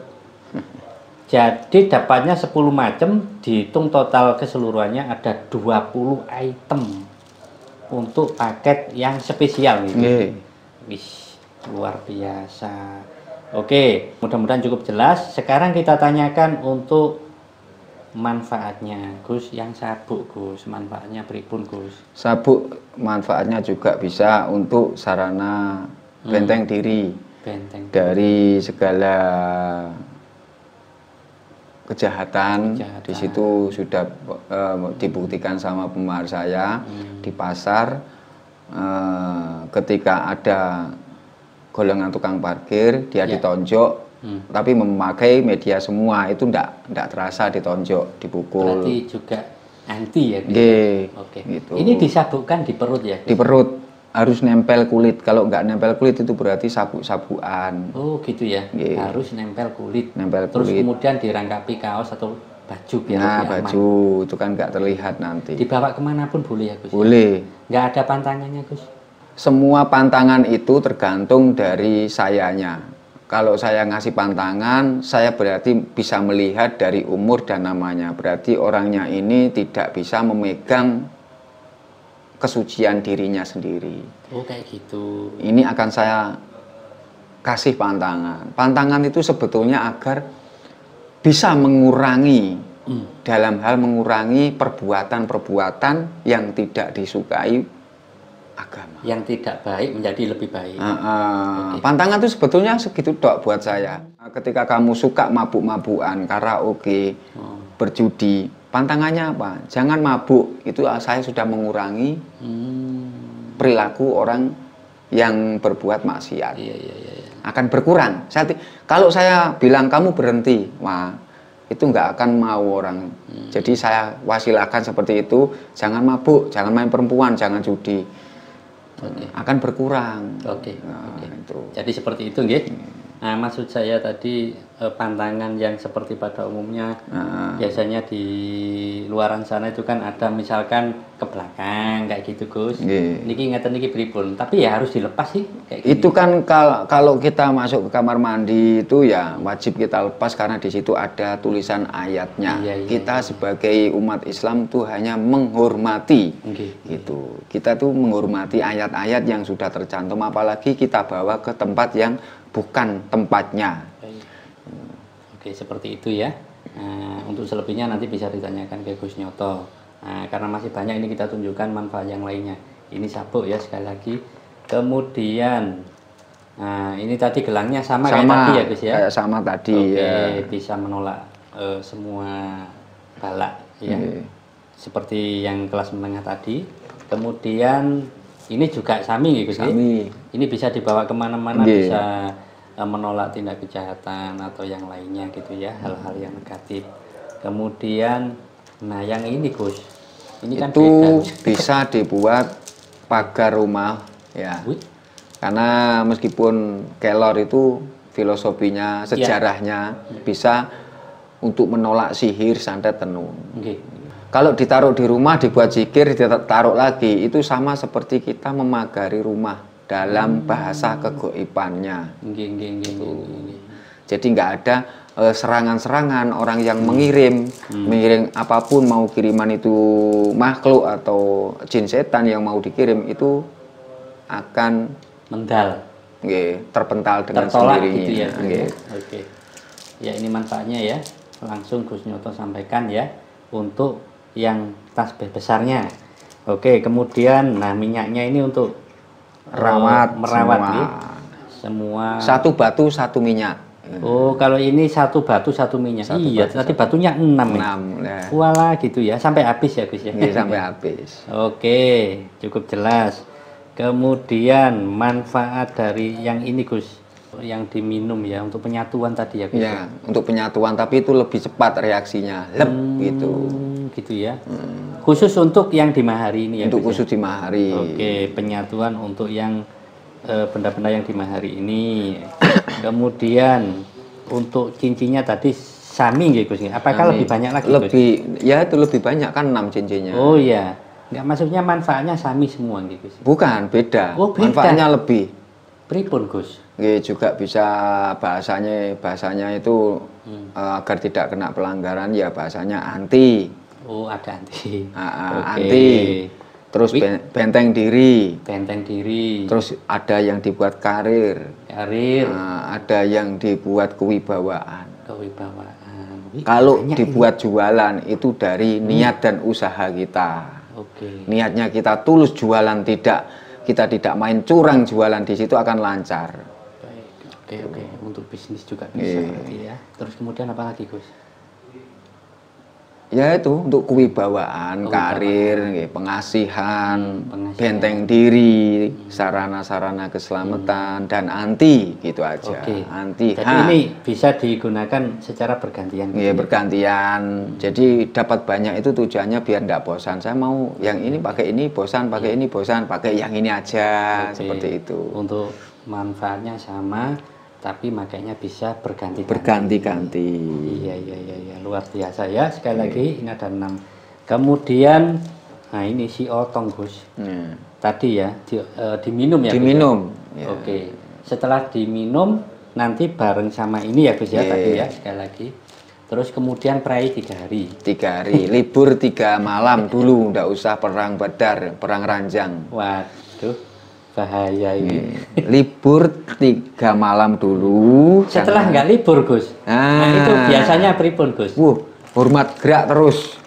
Jadi dapatnya 10 macam, dihitung total keseluruhannya ada 20 item untuk paket yang spesial gitu. Wih, luar biasa. Oke, mudah-mudahan cukup jelas. Sekarang kita tanyakan untuk manfaatnya. Gus, yang sabuk Gus, manfaatnya pripun Gus? Sabuk manfaatnya juga bisa untuk sarana benteng diri. Dari segala kejahatan. Di situ sudah dibuktikan sama pemahar saya di pasar. Ketika ada golongan tukang parkir, dia ditonjok, tapi memakai media semua, itu enggak terasa ditonjok, dipukul. Berarti juga anti ya? Oke. Gitu. Ini disabukkan di perut ya? Di perut. Harus nempel kulit. Kalau nggak nempel kulit itu berarti sabuk-sabukan. Oh gitu ya? Harus nempel kulit. Terus kemudian dirangkapi kaos atau baju biar nah, lebih baju aman. itu kan nggak terlihat nanti. Dibawa kemanapun boleh ya Gus? Boleh. Nggak ada pantangannya Gus? Semua pantangan itu tergantung dari sayanya. Kalau saya ngasih pantangan, saya berarti bisa melihat dari umur dan namanya. Berarti orangnya ini tidak bisa memegang kesucian dirinya sendiri. Oh kayak gitu. Ini akan saya kasih pantangan. Pantangan itu sebetulnya agar bisa mengurangi dalam hal mengurangi perbuatan-perbuatan yang tidak disukai agama. Yang tidak baik menjadi lebih baik. Pantangan itu sebetulnya segitu dok buat saya. Ketika kamu suka mabuk-mabukan, karaoke, berjudi, pantangannya apa? Jangan mabuk. Itu saya sudah mengurangi perilaku orang yang berbuat maksiat. Akan berkurang. Kalau saya bilang kamu berhenti, wah itu nggak akan mau orang. Jadi saya wasilahkan seperti itu, jangan mabuk, jangan main perempuan, jangan judi. Akan berkurang. Itu. Jadi seperti itu, nggih. Nah, maksud saya tadi pantangan yang seperti pada umumnya biasanya di luaran sana itu kan ada misalkan ke belakang kayak gitu, Gus. Niki ngeten niki pripun, tapi ya harus dilepas sih kayak gini. Itu kan kalau kita masuk ke kamar mandi itu ya wajib kita lepas karena di situ ada tulisan ayatnya. Kita sebagai umat Islam tuh hanya menghormati. Gitu. Kita tuh menghormati ayat-ayat yang sudah tercantum, apalagi kita bawa ke tempat yang bukan tempatnya. Oke, seperti itu ya. Untuk selebihnya nanti bisa ditanyakan ke Gus Nyoto. Karena masih banyak ini kita tunjukkan manfaat yang lainnya. Ini sabuk ya sekali lagi. Kemudian, ini tadi gelangnya sama kayak tadi ya Gus ya. Kayak sama tadi. Bisa menolak semua balak ya. Seperti yang kelas menengah tadi. Kemudian ini juga sami ya Gus. Ini bisa dibawa kemana-mana, bisa menolak tindak kejahatan atau yang lainnya gitu ya, hal-hal yang negatif. Kemudian, nah yang ini Gus, ini kan itu beda. Bisa dibuat pagar rumah ya. Karena meskipun kelor itu filosofinya, sejarahnya bisa untuk menolak sihir, santet, tenun. Kalau ditaruh di rumah, dibuat zikir, ditaruh lagi, itu sama seperti kita memagari rumah dalam bahasa kegoibannya. Jadi nggak ada serangan-serangan orang yang mengirim apapun, mau kiriman itu makhluk atau jin setan yang mau dikirim itu akan mendal, terpental dengan tertolak sendirinya. Gitu ya. Ya ini manfaatnya ya, langsung Gus Nyoto sampaikan ya untuk yang tasbih besarnya. Kemudian nah minyaknya ini untuk merawat semua. Satu batu satu minyak. Kalau ini satu batu satu minyak. Nanti batunya 6 ya. Walah gitu ya, sampai habis ya Gus ya. Sampai habis. Cukup jelas. Kemudian manfaat dari yang ini Gus, yang diminum ya untuk penyatuan tadi ya Gus. Ya, untuk penyatuan, tapi itu lebih cepat reaksinya. Gitu ya. Khusus untuk yang di mahari ini ya. Untuk khusus di mahari. Penyatuan untuk yang benda-benda yang di mahari ini. Kemudian untuk cincinnya tadi sami nggih Gus. Apakah lebih banyak lagi Gus? Ya itu lebih banyak kan 6 cincinnya. Iya. Enggak, maksudnya manfaatnya sami semua nggih Gus. Bukan, beda. Beda. Manfaatnya lebih. Pripun Gus? Juga bisa bahasanya itu agar tidak kena pelanggaran ya bahasanya anti. Ada anti. Anti. Terus benteng diri. Terus ada yang dibuat karir. Ada yang dibuat kewibawaan. Kalau dibuat jualan itu dari niat dan usaha kita. Niatnya kita tulus jualan, kita tidak main curang jualan, di situ akan lancar. Untuk bisnis juga bisa ya. Terus kemudian apa lagi Gus? Ya itu untuk kewibawaan, karir, pengasihan, benteng diri, sarana-sarana keselamatan, dan anti gitu aja. Anti. Jadi ini bisa digunakan secara bergantian. Bergantian. Jadi dapat banyak itu tujuannya biar tidak bosan. Saya mau yang ini pakai ini bosan, pakai ini bosan, pakai yang ini aja. Seperti itu. Untuk manfaatnya sama, tapi makanya bisa berganti-ganti. Iya, luar biasa ya. Sekali lagi ini ada 6. Kemudian, nah ini si otong Gus. Tadi ya diminum ya. Diminum. Ya? Setelah diminum nanti bareng sama ini ya Gus ya tadi ya sekali lagi. Terus kemudian perai 3 hari. 3 hari. Libur 3 malam dulu, ndak usah perang Badar, perang Ranjang. Waduh. bahaya ini. Libur 3 malam dulu. Setelah nggak libur, Gus. Nah, itu biasanya pripun, Gus? Hormat gerak terus.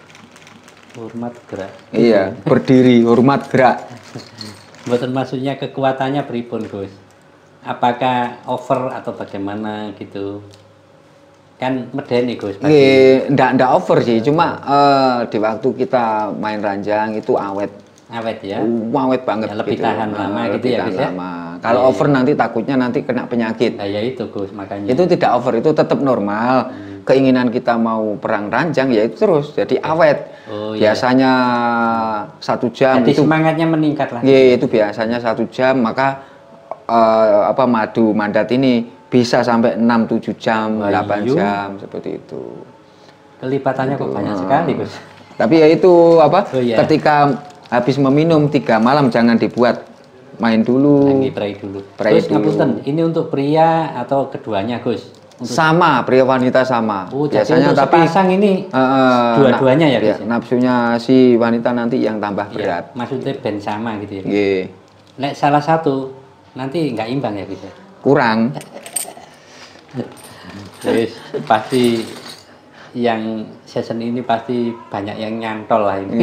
Hormat gerak. Iya, berdiri, hormat gerak. Mboten maksudnya kekuatannya pripun, Gus? Apakah over atau bagaimana gitu? Kan medeni, Gus. Ndak over sih, cuma di waktu kita main ranjang itu awet. Awet ya? Awet banget ya, lebih gitu. tahan lama gitu ya, Gus ya? Kalau over nanti takutnya nanti kena penyakit. Nah, ya itu, Gus, makanya. Itu tidak over, itu tetap normal. Keinginan kita mau perang ranjang ya itu terus, jadi awet. Biasanya 1 jam. Jadi itu semangatnya meningkat lagi. Iya, itu biasanya 1 jam, maka madu mandat ini bisa sampai 6-7 jam, 8 jam seperti itu. Kelipatannya kok banyak sekali, Gus. Tapi ya itu ketika habis meminum 3 malam jangan dibuat main dulu. Lagi pray dulu. Terus ngapunten, ini untuk pria atau keduanya, Gus? Sama, pria wanita sama. Biasanya tapi sepasang ini dua-duanya ya, Gus? Nafsunya si wanita nanti yang tambah berat. Maksudnya ben sama gitu ya. Iya. Nek salah satu nanti nggak imbang ya, Gus? Kurang. Terus pasti yang season ini pasti banyak yang nyantol lah ini.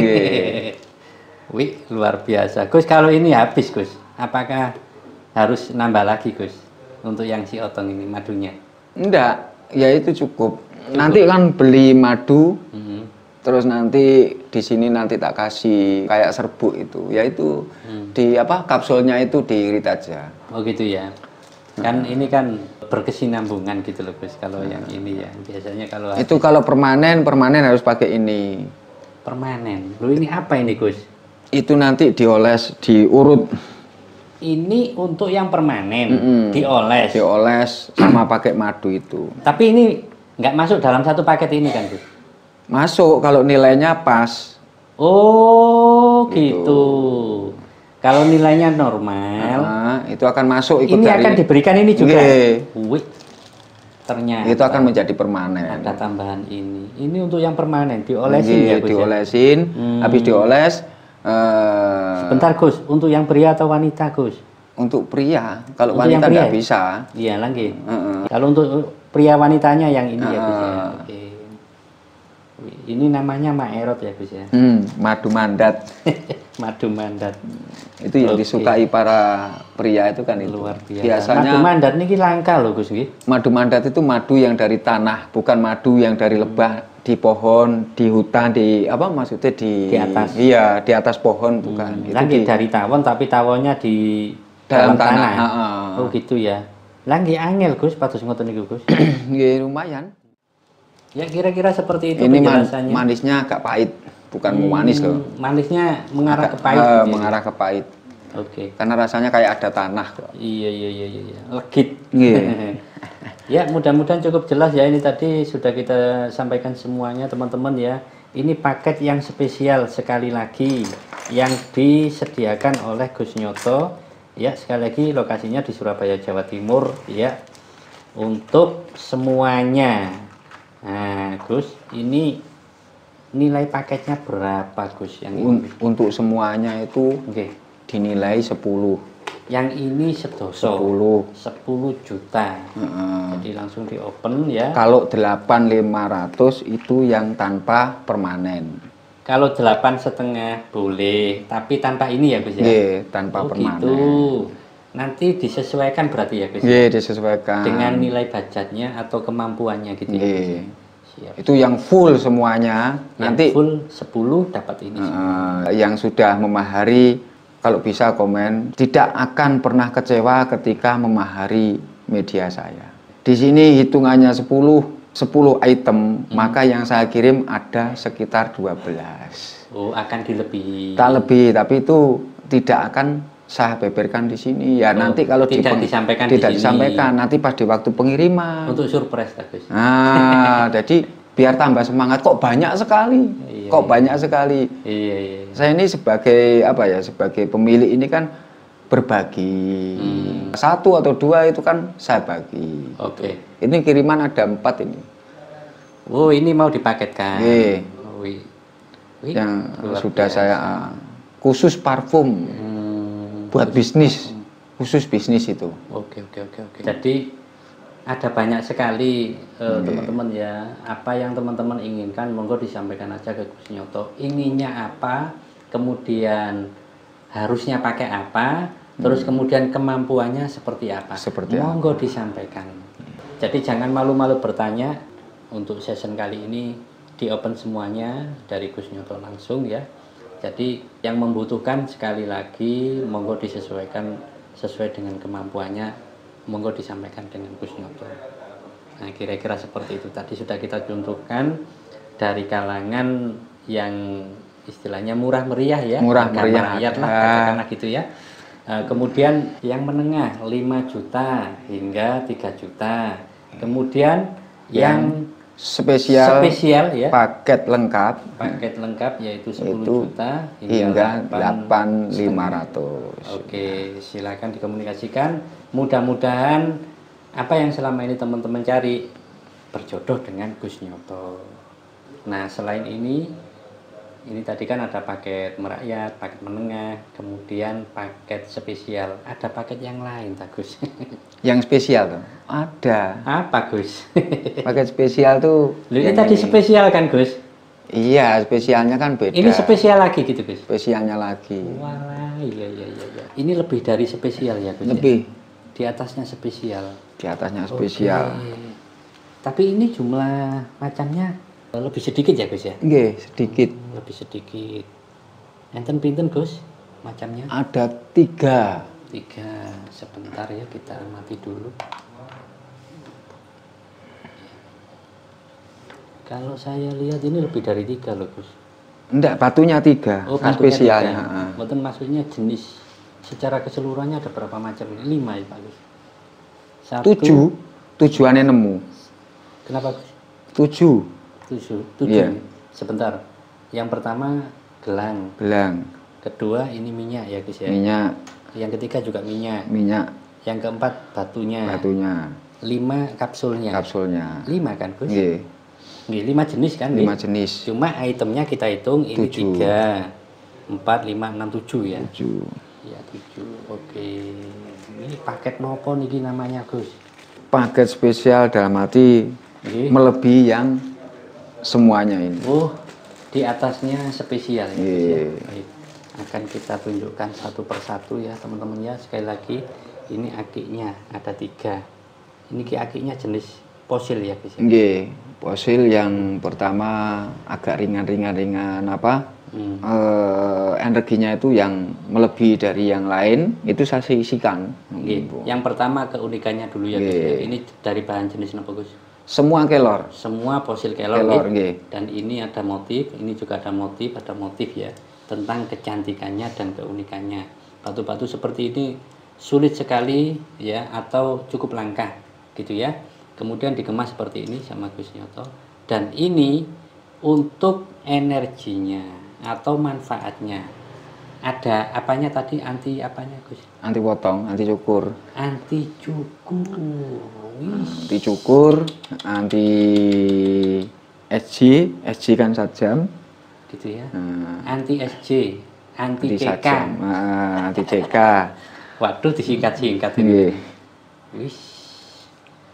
Wih, luar biasa. Gus, kalau ini habis, Gus, apakah harus nambah lagi, Gus, untuk yang si Otong ini madunya? Enggak, ya itu cukup. Nanti kan beli madu, terus nanti di sini nanti tak kasih kayak serbuk itu, yaitu di kapsulnya itu diirit aja. Oh gitu ya. Kan ini kan berkesinambungan gitu loh, Gus. Kalau yang ini ya biasanya kalau itu kalau permanen harus pakai ini. Permanen. Lu ini apa ini, Gus? Itu nanti dioles, diurut. Ini untuk yang permanen, dioles. Dioles sama pakai madu itu. Tapi ini nggak masuk dalam satu paket ini kan, Gus? Masuk kalau nilainya pas. Oh, gitu. Kalau nilainya normal, itu akan masuk ikut ini akan diberikan ini juga. Wih, ternyata itu akan menjadi permanen. Ada tambahan ini. Ini untuk yang permanen, diolesin ya, Gus. Diolesin, habis dioles. Sebentar, Gus, untuk yang pria atau wanita, Gus? Untuk pria, kalau untuk wanita nggak bisa. Iya, lagi. Kalau untuk pria wanitanya yang ini ya, Gus ya. Oke. Ini namanya Maerot ya, Gus ya. Madu mandat. Madu mandat. Itu yang disukai para pria itu kan itu. Luar biasa. Biasanya madu mandat ini langka loh, Gus. Madu mandat itu madu yang dari tanah, bukan madu yang dari lebah di pohon, di hutan, maksudnya di atas. Iya, di atas pohon bukan. Itu lagi dari tawon tapi tawonnya di dalam tanah. Oh gitu ya. Lagi angel, Gus, patus ngoten niku, Gus. Nggih, lumayan. Ya kira-kira seperti itu ini penjelasannya. Manisnya agak pahit, bukan manis loh. Manisnya mengarah ke pahit. Mengarah ke pahit. Oke. Karena rasanya kayak ada tanah kok. Iya. Legit. Ya, mudah-mudahan cukup jelas ya. Ini tadi sudah kita sampaikan semuanya, teman-teman ya. Ini paket yang spesial sekali lagi yang disediakan oleh Gus Nyoto. Ya, sekali lagi lokasinya di Surabaya, Jawa Timur ya. Untuk semuanya. Nah, Gus, ini nilai paketnya berapa, Gus? Untuk semuanya itu dinilai 10. Yang ini sedoso 10 juta. Jadi langsung di open ya. Kalau 8.500 itu yang tanpa permanen. Kalau 8,5 boleh, tapi tanpa ini ya, Gus ya. Tanpa permanen. Gitu. Nanti disesuaikan berarti ya, Gus. Disesuaikan dengan nilai budgetnya atau kemampuannya gitu ya. Siap. Itu yang full semuanya. Nanti full 10 dapat ini. Yang sudah memahari, kalau bisa komen, tidak akan pernah kecewa ketika memahari media saya. Di sini hitungannya 10 item, maka yang saya kirim ada sekitar 12. Oh, akan dilebihi. Tak lebih, tapi itu tidak akan saya beberkan di sini. Ya nanti kalau tidak disampaikan nanti pas di waktu pengiriman. Untuk surprise, Gus. Jadi biar tambah semangat. Kok banyak sekali? Banyak sekali. Iya. Saya ini sebagai sebagai pemilik ini kan berbagi. 1 atau 2 itu kan saya bagi. Oke. Ini kiriman ada 4 ini. Oh, ini mau dipaketkan. Yang sudah saya khusus parfum buat bisnis. khusus bisnis itu. Oke. Jadi ada banyak sekali teman-teman ya, apa yang teman-teman inginkan monggo disampaikan aja ke Gus Nyoto. Inginnya apa, kemudian harusnya pakai apa, terus kemudian kemampuannya seperti apa. Monggo disampaikan. Jadi jangan malu-malu bertanya. Untuk session kali ini di open semuanya dari Gus Nyoto langsung ya. Jadi yang membutuhkan sekali lagi monggo disesuaikan sesuai dengan kemampuannya. Monggo disampaikan dengan Gus Nyoto. Nah, kira-kira seperti itu tadi sudah kita contohkan dari kalangan yang istilahnya murah meriah ya, murah meriah rakyat lah katakanlah gitu ya. Kemudian yang menengah 5 juta hingga 3 juta. Kemudian yang spesial ya, paket lengkap yaitu 10 juta hingga 8.500. Oke, silakan dikomunikasikan. Mudah-mudahan apa yang selama ini teman-teman cari berjodoh dengan Gus Nyoto. Nah, selain ini tadi kan ada paket merakyat, paket menengah, kemudian paket spesial. Ada paket yang lain, tak Gus? Yang spesial tuh? Ada. Apa Gus? Paket spesial tuh. Ini tadi spesial kan Gus? Iya, spesialnya kan beda. Ini spesial lagi gitu Gus? Spesialnya lagi. Wah, iya. Ini lebih dari spesial ya Gus? Lebih. Ya? Di atasnya spesial. Di atasnya spesial. Oke. Tapi ini jumlah macamnya lebih sedikit ya Gus ya? Nggih, sedikit. Lebih sedikit. Enten pinten Gus macamnya? Ada 3. Sebentar ya, kita amati dulu. Kalau saya lihat ini lebih dari 3 loh Gus. Enggak, batunya 3. Oh, kan spesialnya. Betul, maksudnya jenis secara keseluruhannya ada berapa macam ini? 5 ya Pak Gus? 7. Tujuannya nemu. Kenapa Gus? 7. 7. Iya. Sebentar. Yang pertama gelang. Kedua ini minyak ya Gus ya. Minyak. Yang ketiga juga minyak. Yang keempat batunya. 5 kapsulnya. 5 kan Gus? Nggih. 5 jenis kan? 5 jenis. Cuma itemnya kita hitung ini 3, 4, 5, 6, 7 ya. 7. Ya 7. Oke. Ini paket nopo niki namanya Gus? Paket spesial dalam arti melebihi yang semuanya ini. Oh, di atasnya spesial ya. Baik. Akan kita tunjukkan satu persatu ya teman-teman ya. Sekali lagi ini akiknya ada 3. Ini akiknya jenis fosil ya Gus? Nggih, fosil yang pertama agak ringan apa? Energinya itu yang melebihi dari yang lain, itu saya isikan. Yang pertama keunikannya dulu ya Gus ya. Ini dari bahan jenis apa Gus? Semua kelor. Semua fosil kelor dan ini ada motif, ini juga ada motif ya, tentang kecantikannya dan keunikannya. Batu-batu seperti ini sulit sekali ya, atau cukup langka gitu ya. Kemudian dikemas seperti ini sama Gus Nyoto, dan ini untuk energinya atau manfaatnya ada apanya tadi, anti apanya Gus? Anti potong, anti cukur. Anti cukur. Anti cukur, anti SG kan sajam. Gitu ya. Anti SG, anti CK. Anti CK. Waduh, disingkat-singkat ini. Wis.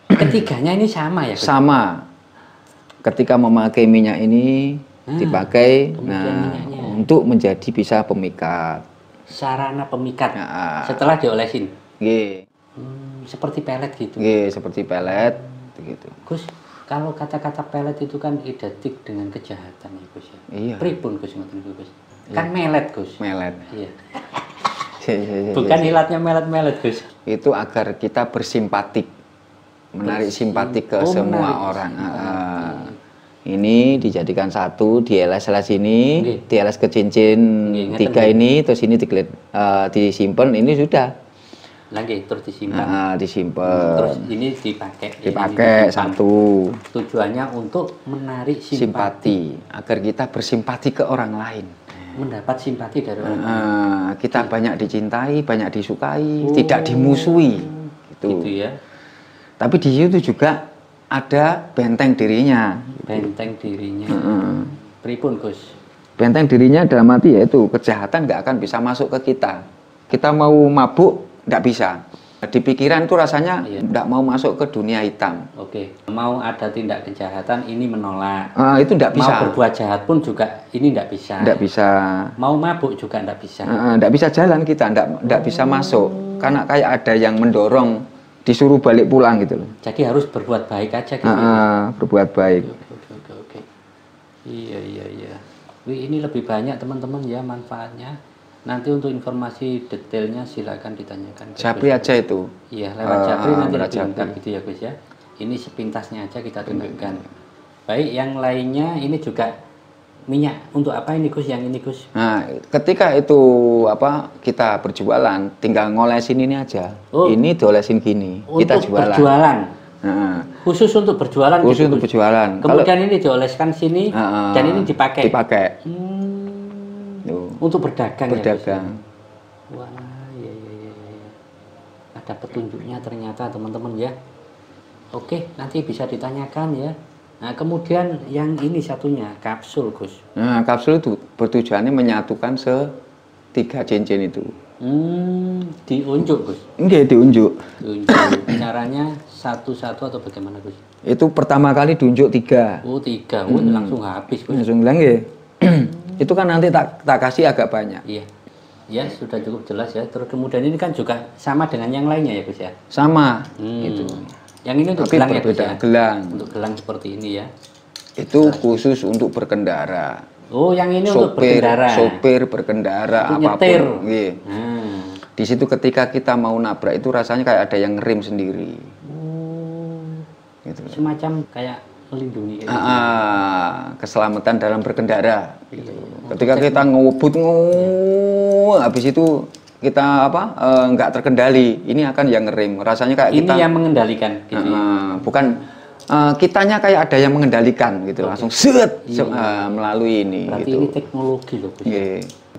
Ketiganya ini sama ya Gus? Sama. Ketika memakai minyak ini dipakai untuk menjadi bisa pemikat, sarana pemikat setelah diolesin. Seperti pelet gitu. Seperti pelet gitu. Gus, kalau kata-kata pelet itu kan identik dengan kejahatan ya Gus ya. Iya. Pripun Gus ngoten Gus? Kan melet Gus. Melet. Iya. Bukan hilatnya melet-melet Gus. Itu agar kita bersimpatik, menarik simpati ke semua orang. Ini dijadikan satu, dieles-eles ini, dieles ke cincin 3 ini, terus ini disimpan, ini sudah. Lagi terus disimpan. Disimpan. Terus ini dipakai. Dipakai satu. Tujuannya untuk menarik simpati. Agar kita bersimpati ke orang lain. Mendapat simpati dari orang lain. Kita banyak dicintai, banyak disukai, tidak dimusuhi. Gitu ya. Tapi di situ juga ada benteng dirinya. Benteng dirinya. Pripun Gus? Benteng dirinya dalam arti yaitu kejahatan nggak akan bisa masuk ke kita. Kita mau mabuk Nggak bisa. Di pikiran itu rasanya nggak mau masuk ke dunia hitam. Oke, mau ada tindak kejahatan ini menolak. Itu nggak bisa. Mau berbuat jahat pun juga ini nggak bisa. Nggak bisa. Mau mabuk juga nggak bisa. Nggak bisa jalan kita, nggak bisa masuk. Karena kayak ada yang mendorong, disuruh balik pulang gitu loh. Jadi harus berbuat baik aja gitu. Berbuat baik. Oke. Iya. Wih, ini lebih banyak teman-teman ya manfaatnya. Nanti untuk informasi detailnya silakan ditanyakan. Japri aja itu. Iya, lewat Japri nanti lebih lengkap gitu ya Gus ya. Ini sepintasnya aja kita tunjukkan. Baik, yang lainnya ini juga minyak. Untuk apa ini Gus? Yang ini Gus? Nah, ketika itu kita berjualan, tinggal ngolesin ini aja. Ini diolesin gini. Kita jualan. Berjualan. Khusus untuk berjualan. Khusus untuk berjualan. Kemudian ini dioleskan sini dan ini dipakai. Untuk berdagang. Berdagang. Ya, wah, iya. Ada petunjuknya ternyata teman-teman ya. Oke, nanti bisa ditanyakan ya. Nah, kemudian yang ini satunya kapsul, Gus. Nah, kapsul itu bertujuannya menyatukan tiga cincin itu. Diunjuk, Gus. Enggak, diunjuk. Caranya satu-satu atau bagaimana, Gus? Itu pertama kali diunjuk 3. Oh, 3. Langsung habis, Gus. Langsung bilang ya. Itu kan nanti tak kasih agak banyak. Iya. Ya, sudah cukup jelas ya. Terus kemudian ini kan juga sama dengan yang lainnya ya, Gus ya? Sama. Gitu. Yang ini untuk gelang ya, Gus ya? Gelang. Untuk gelang seperti ini ya. Itu khusus untuk berkendara. Oh, yang ini untuk berkendara. Sopir berkendara, untuk apapun. Nyetir. Di situ ketika kita mau nabrak itu rasanya kayak ada yang ngerem sendiri. Gitu. Semacam kayak melindungi. Keselamatan dalam berkendara. Gitu. Ketika kita ngebut habis itu kita nggak terkendali, ini akan yang ngerem. Rasanya kayak ini kita yang mengendalikan. Gitu. Bukan kitanya kayak ada yang mengendalikan gitu, langsung melalui ini. Berarti gitu. ini teknologi loh, Gus.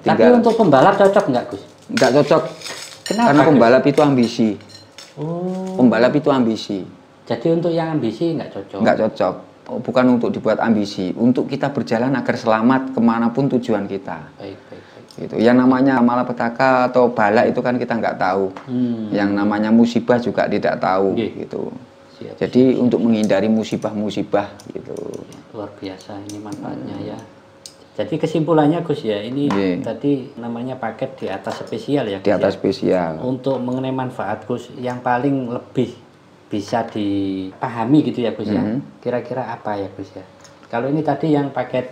Tapi untuk pembalap cocok nggak, Gus? Nggak cocok. Kenapa? Karena pembalap itu ambisi. Pembalap itu ambisi. Jadi untuk yang ambisi nggak cocok? Nggak cocok. Bukan untuk dibuat ambisi, untuk kita berjalan agar selamat kemanapun tujuan kita. Baik. Gitu. Yang namanya malapetaka atau bala itu kan kita nggak tahu. Yang namanya musibah juga tidak tahu. Gitu. Jadi untuk menghindari musibah-musibah gitu. Luar biasa ini manfaatnya ya. Jadi kesimpulannya Gus ya, ini tadi namanya paket di atas spesial ya Gus. Di atas spesial. Untuk mengenai manfaat Gus, yang paling lebih bisa dipahami gitu ya Gus ya. Kira-kira apa ya Gus ya? Kalau ini tadi yang paket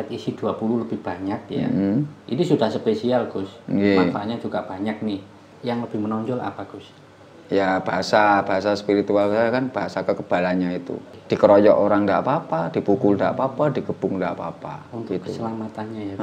isi 20 lebih banyak ya. Ini sudah spesial Gus. Manfaatnya juga banyak nih. Yang lebih menonjol apa Gus? Ya bahasa spiritual saya kan bahasa kekebalannya itu. Dikeroyok orang enggak apa-apa, dipukul enggak apa-apa, dikepung enggak apa-apa. Untuk gitu. Keselamatannya ya.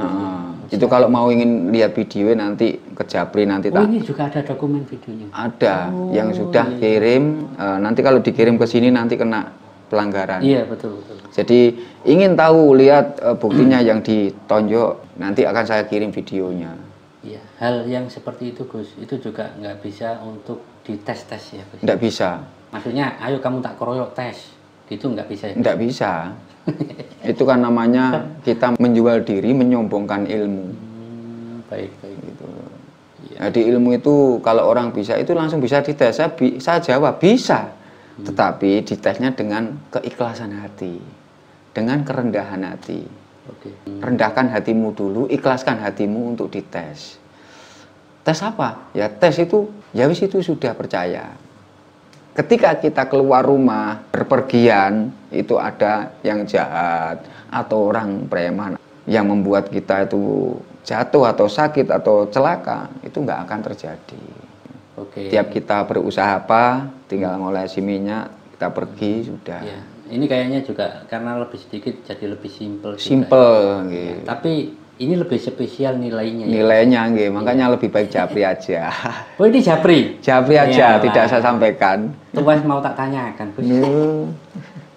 Itu kalau mau ingin lihat video nanti ke Japri nanti ini juga ada dokumen videonya. Ada yang sudah kirim. Nanti kalau dikirim ke sini nanti kena pelanggaran. Iya betul. Jadi ingin tahu lihat buktinya yang ditonjok, nanti akan saya kirim videonya. Iya, hal yang seperti itu Gus, itu juga nggak bisa untuk dites ya Gus? Nggak bisa. Maksudnya, ayo kamu tak keroyok tes, gitu nggak bisa ya? Nggak bisa. Itu kan namanya kita menjual diri, menyombongkan ilmu. Baik. Gitu. Ya. Jadi ilmu itu kalau orang bisa itu langsung bisa dites. Saya jawab bisa, tetapi ditesnya dengan keikhlasan hati, dengan kerendahan hati. Rendahkan hatimu dulu, ikhlaskan hatimu untuk dites. Tes apa? Ya tes itu, ya wis itu sudah percaya. Ketika kita keluar rumah, berpergian, itu ada yang jahat atau orang preman yang membuat kita itu jatuh atau sakit atau celaka, itu nggak akan terjadi. Tiap kita berusaha apa, tinggal ngolesi minyak, kita pergi sudah. Ya. Ini kayaknya juga karena lebih sedikit jadi lebih simpel. Simpel, gitu. Tapi ini lebih spesial nilainya. Nilainya, gitu. Makanya lebih baik Japri aja. Oh ini Japri? Japri aja, tidak saya sampaikan. Tuas mau tak tanyakan, Gus.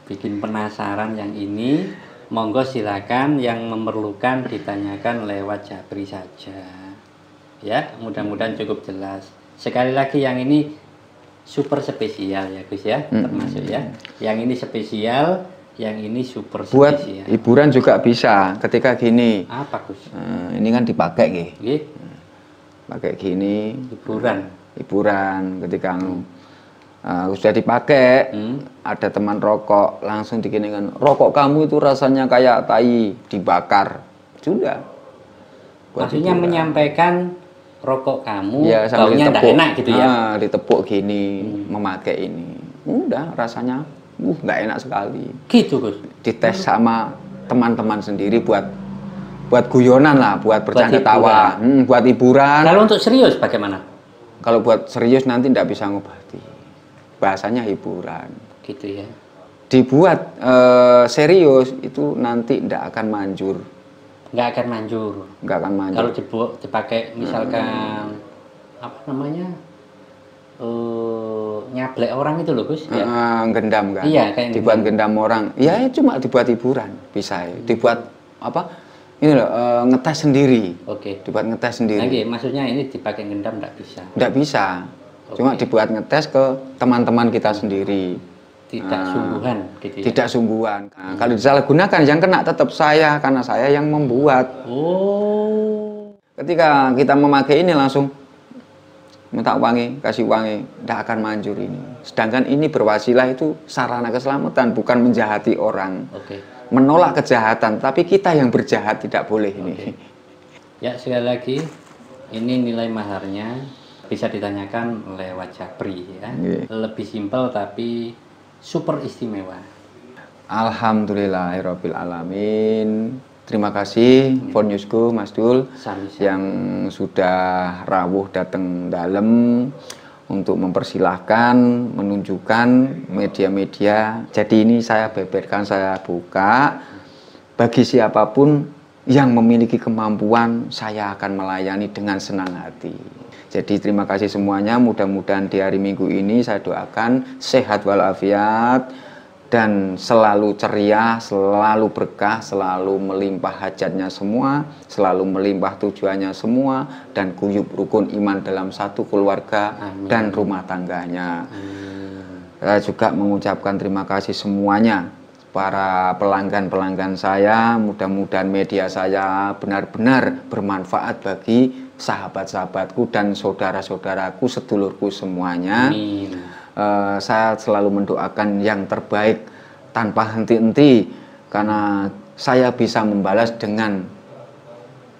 Bikin penasaran yang ini. Monggo silakan yang memerlukan ditanyakan lewat Japri saja. Ya, mudah-mudahan cukup jelas. Sekali lagi yang ini super spesial ya Gus ya, termasuk ya. Yang ini spesial, yang ini super spesial. Buat hiburan juga bisa ketika gini. Apa Gus? Ini kan dipakai gitu. Pakai gini. Hiburan. hiburan ketika sudah dipakai, ada teman rokok langsung dikinikan, rokok kamu itu rasanya kayak tai dibakar. Sudah. Maksudnya menyampaikan rokok kamu ya, baunya tidak enak gitu ya? Ditepuk gini, memakai ini. Udah rasanya nggak enak sekali. Gitu Gus? Dites sama teman-teman sendiri buat guyonan lah, buat bercanda tawa, buat hiburan. Kalau untuk serius bagaimana? Kalau buat serius nanti tidak bisa ngobati. Bahasanya hiburan. Gitu ya. Dibuat serius itu nanti tidak akan manjur. Nggak akan manjur. Nggak akan manjur. Kalau dipakai misalkan apa namanya nyablek orang itu loh Gus. Ya? Gendam kan. Iya, kayak dibuat gendam orang. Ya cuma dibuat hiburan bisa. Ya. Dibuat apa? Ini loh ngetes sendiri. Oke. Dibuat ngetes sendiri. Oke, maksudnya ini dipakai gendam nggak bisa. Nggak bisa. Cuma dibuat ngetes ke teman-teman kita sendiri. Tidak sungguhan gitu ya. Tidak sungguhan. Nah, kalau disalahgunakan yang kena tetap saya karena saya yang membuat. Oh. Ketika kita memakai ini langsung minta wangi, kasih wangi, tidak akan manjur ini. Sedangkan ini berwasilah itu sarana keselamatan, bukan menjahati orang. Oke. Menolak kejahatan, tapi kita yang berjahat tidak boleh ini. Oke. Ya sekali lagi, ini nilai maharnya bisa ditanyakan lewat Japri ya. Lebih simpel tapi super istimewa. Alhamdulillahirabbil alamin. Terima kasih Ponyusku Mas Dul yang sudah rawuh datang dalam untuk mempersilahkan, menunjukkan media-media. Jadi ini saya beberkan, saya buka. Bagi siapapun yang memiliki kemampuan, saya akan melayani dengan senang hati. Jadi terima kasih semuanya, mudah-mudahan di hari Minggu ini saya doakan sehat walafiat dan selalu ceria, selalu berkah, selalu melimpah hajatnya semua, selalu melimpah tujuannya semua, dan guyub rukun iman dalam satu keluarga. Amin. Dan rumah tangganya. Amin. Saya juga mengucapkan terima kasih semuanya, para pelanggan-pelanggan saya, mudah-mudahan media saya benar-benar bermanfaat bagi sahabat-sahabatku dan saudara-saudaraku, sedulurku semuanya. Amin. Saya selalu mendoakan yang terbaik tanpa henti-henti, karena saya bisa membalas dengan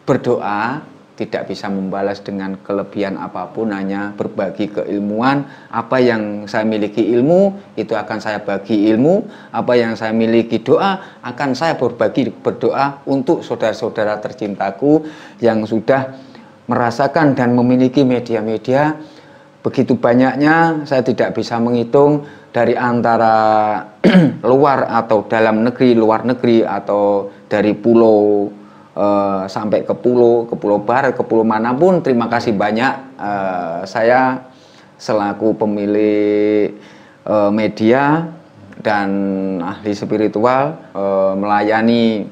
berdoa, tidak bisa membalas dengan kelebihan apapun, hanya berbagi keilmuan. Apa yang saya miliki ilmu, itu akan saya bagi ilmu. Apa yang saya miliki doa, akan saya berbagi berdoa untuk saudara-saudara tercintaku yang sudah merasakan dan memiliki media-media. Begitu banyaknya, saya tidak bisa menghitung dari antara luar atau dalam negeri, luar negeri, atau dari pulau sampai ke pulau barat, ke pulau manapun. Terima kasih banyak. Saya selaku pemilik media dan ahli spiritual melayani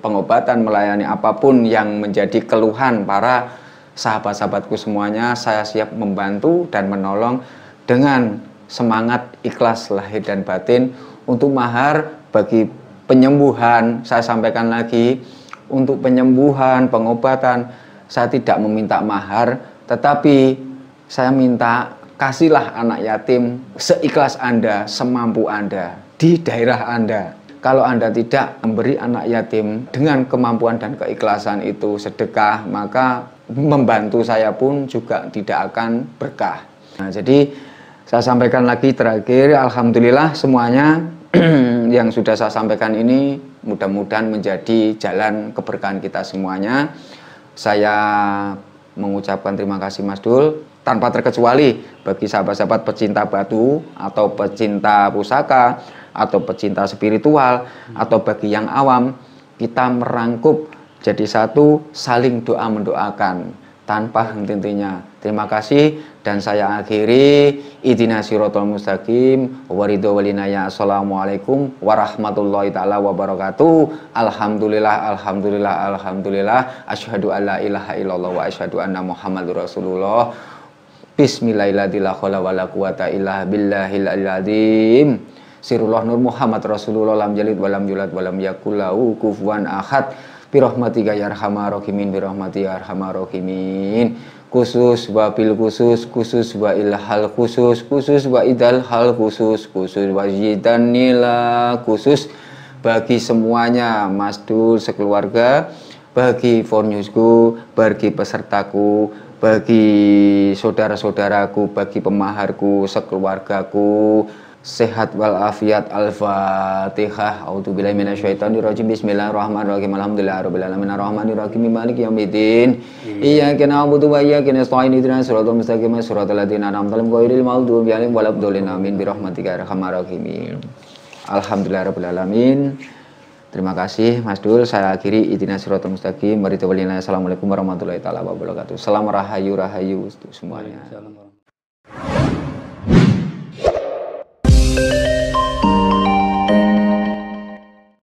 pengobatan, melayani apapun yang menjadi keluhan para sahabat-sahabatku semuanya. Saya siap membantu dan menolong dengan semangat ikhlas lahir dan batin. Untuk mahar bagi penyembuhan, saya sampaikan lagi, untuk penyembuhan, pengobatan, saya tidak meminta mahar, tetapi saya minta kasihlah anak yatim seikhlas Anda, semampu Anda, di daerah Anda. Kalau Anda tidak memberi anak yatim dengan kemampuan dan keikhlasan itu sedekah, maka membantu saya pun juga tidak akan berkah. Nah, jadi saya sampaikan lagi terakhir, alhamdulillah semuanya yang sudah saya sampaikan ini mudah-mudahan menjadi jalan keberkahan kita semuanya. Saya mengucapkan terima kasih Mas Dul, tanpa terkecuali bagi sahabat-sahabat pecinta batu atau pecinta pusaka atau pecinta spiritual atau bagi yang awam, kita merangkup jadi satu, saling doa mendoakan tanpa henti-hentinya. Terima kasih dan saya akhiri, ihdinas siratal mustaqim waridho walinaya. Assalamualaikum warahmatullahi taala wabarakatuh. Alhamdulillah, alhamdulillah, alhamdulillah. Asyhadu alla ilaha illallah wa asyhadu anna Muhammadur Rasulullah. Bismillahirrahmanirrahim. Sirullah Nur Muhammad Rasulullah lam jalid walam yulad walam yakul lahu kufuwan ahad. birahmatika ya arhamar rahimin, birahmatika ya arhamar rahimin. Khusus wa bil khusus, khusus wa ilhal khusus, khusus wa idal hal khusus, khusus wa jidanila khusus bagi semuanya Mas Dul sekeluarga, bagi Fornewsku, bagi pesertaku, bagi saudara-saudaraku, bagi pemaharku, sekeluargaku, sehat walafiat. Al-Fatihah. A'udzubillahi minasyaitonirrajim. Bismillahirrahmanirrahim. Alhamdulillahirabbil alamin arrahmanirrahim maliki yaumiddin. Iyyaka na'budu wa iyyaka nasta'in. Ihdinas siratal mustaqim siratal ladzina an'amta 'alaihim ghairil maghdubi 'alaihim waladdallin. Amin birahmatika ya arhamar rahimin. Alhamdulillahirabbil alamin. Terima kasih Mas Dul. Saya akhiri ihdinas siratal mustaqim. Assalamualaikum warahmatullahi taala wabarakatuh. Salam rahayu rahayu untuk semuanya.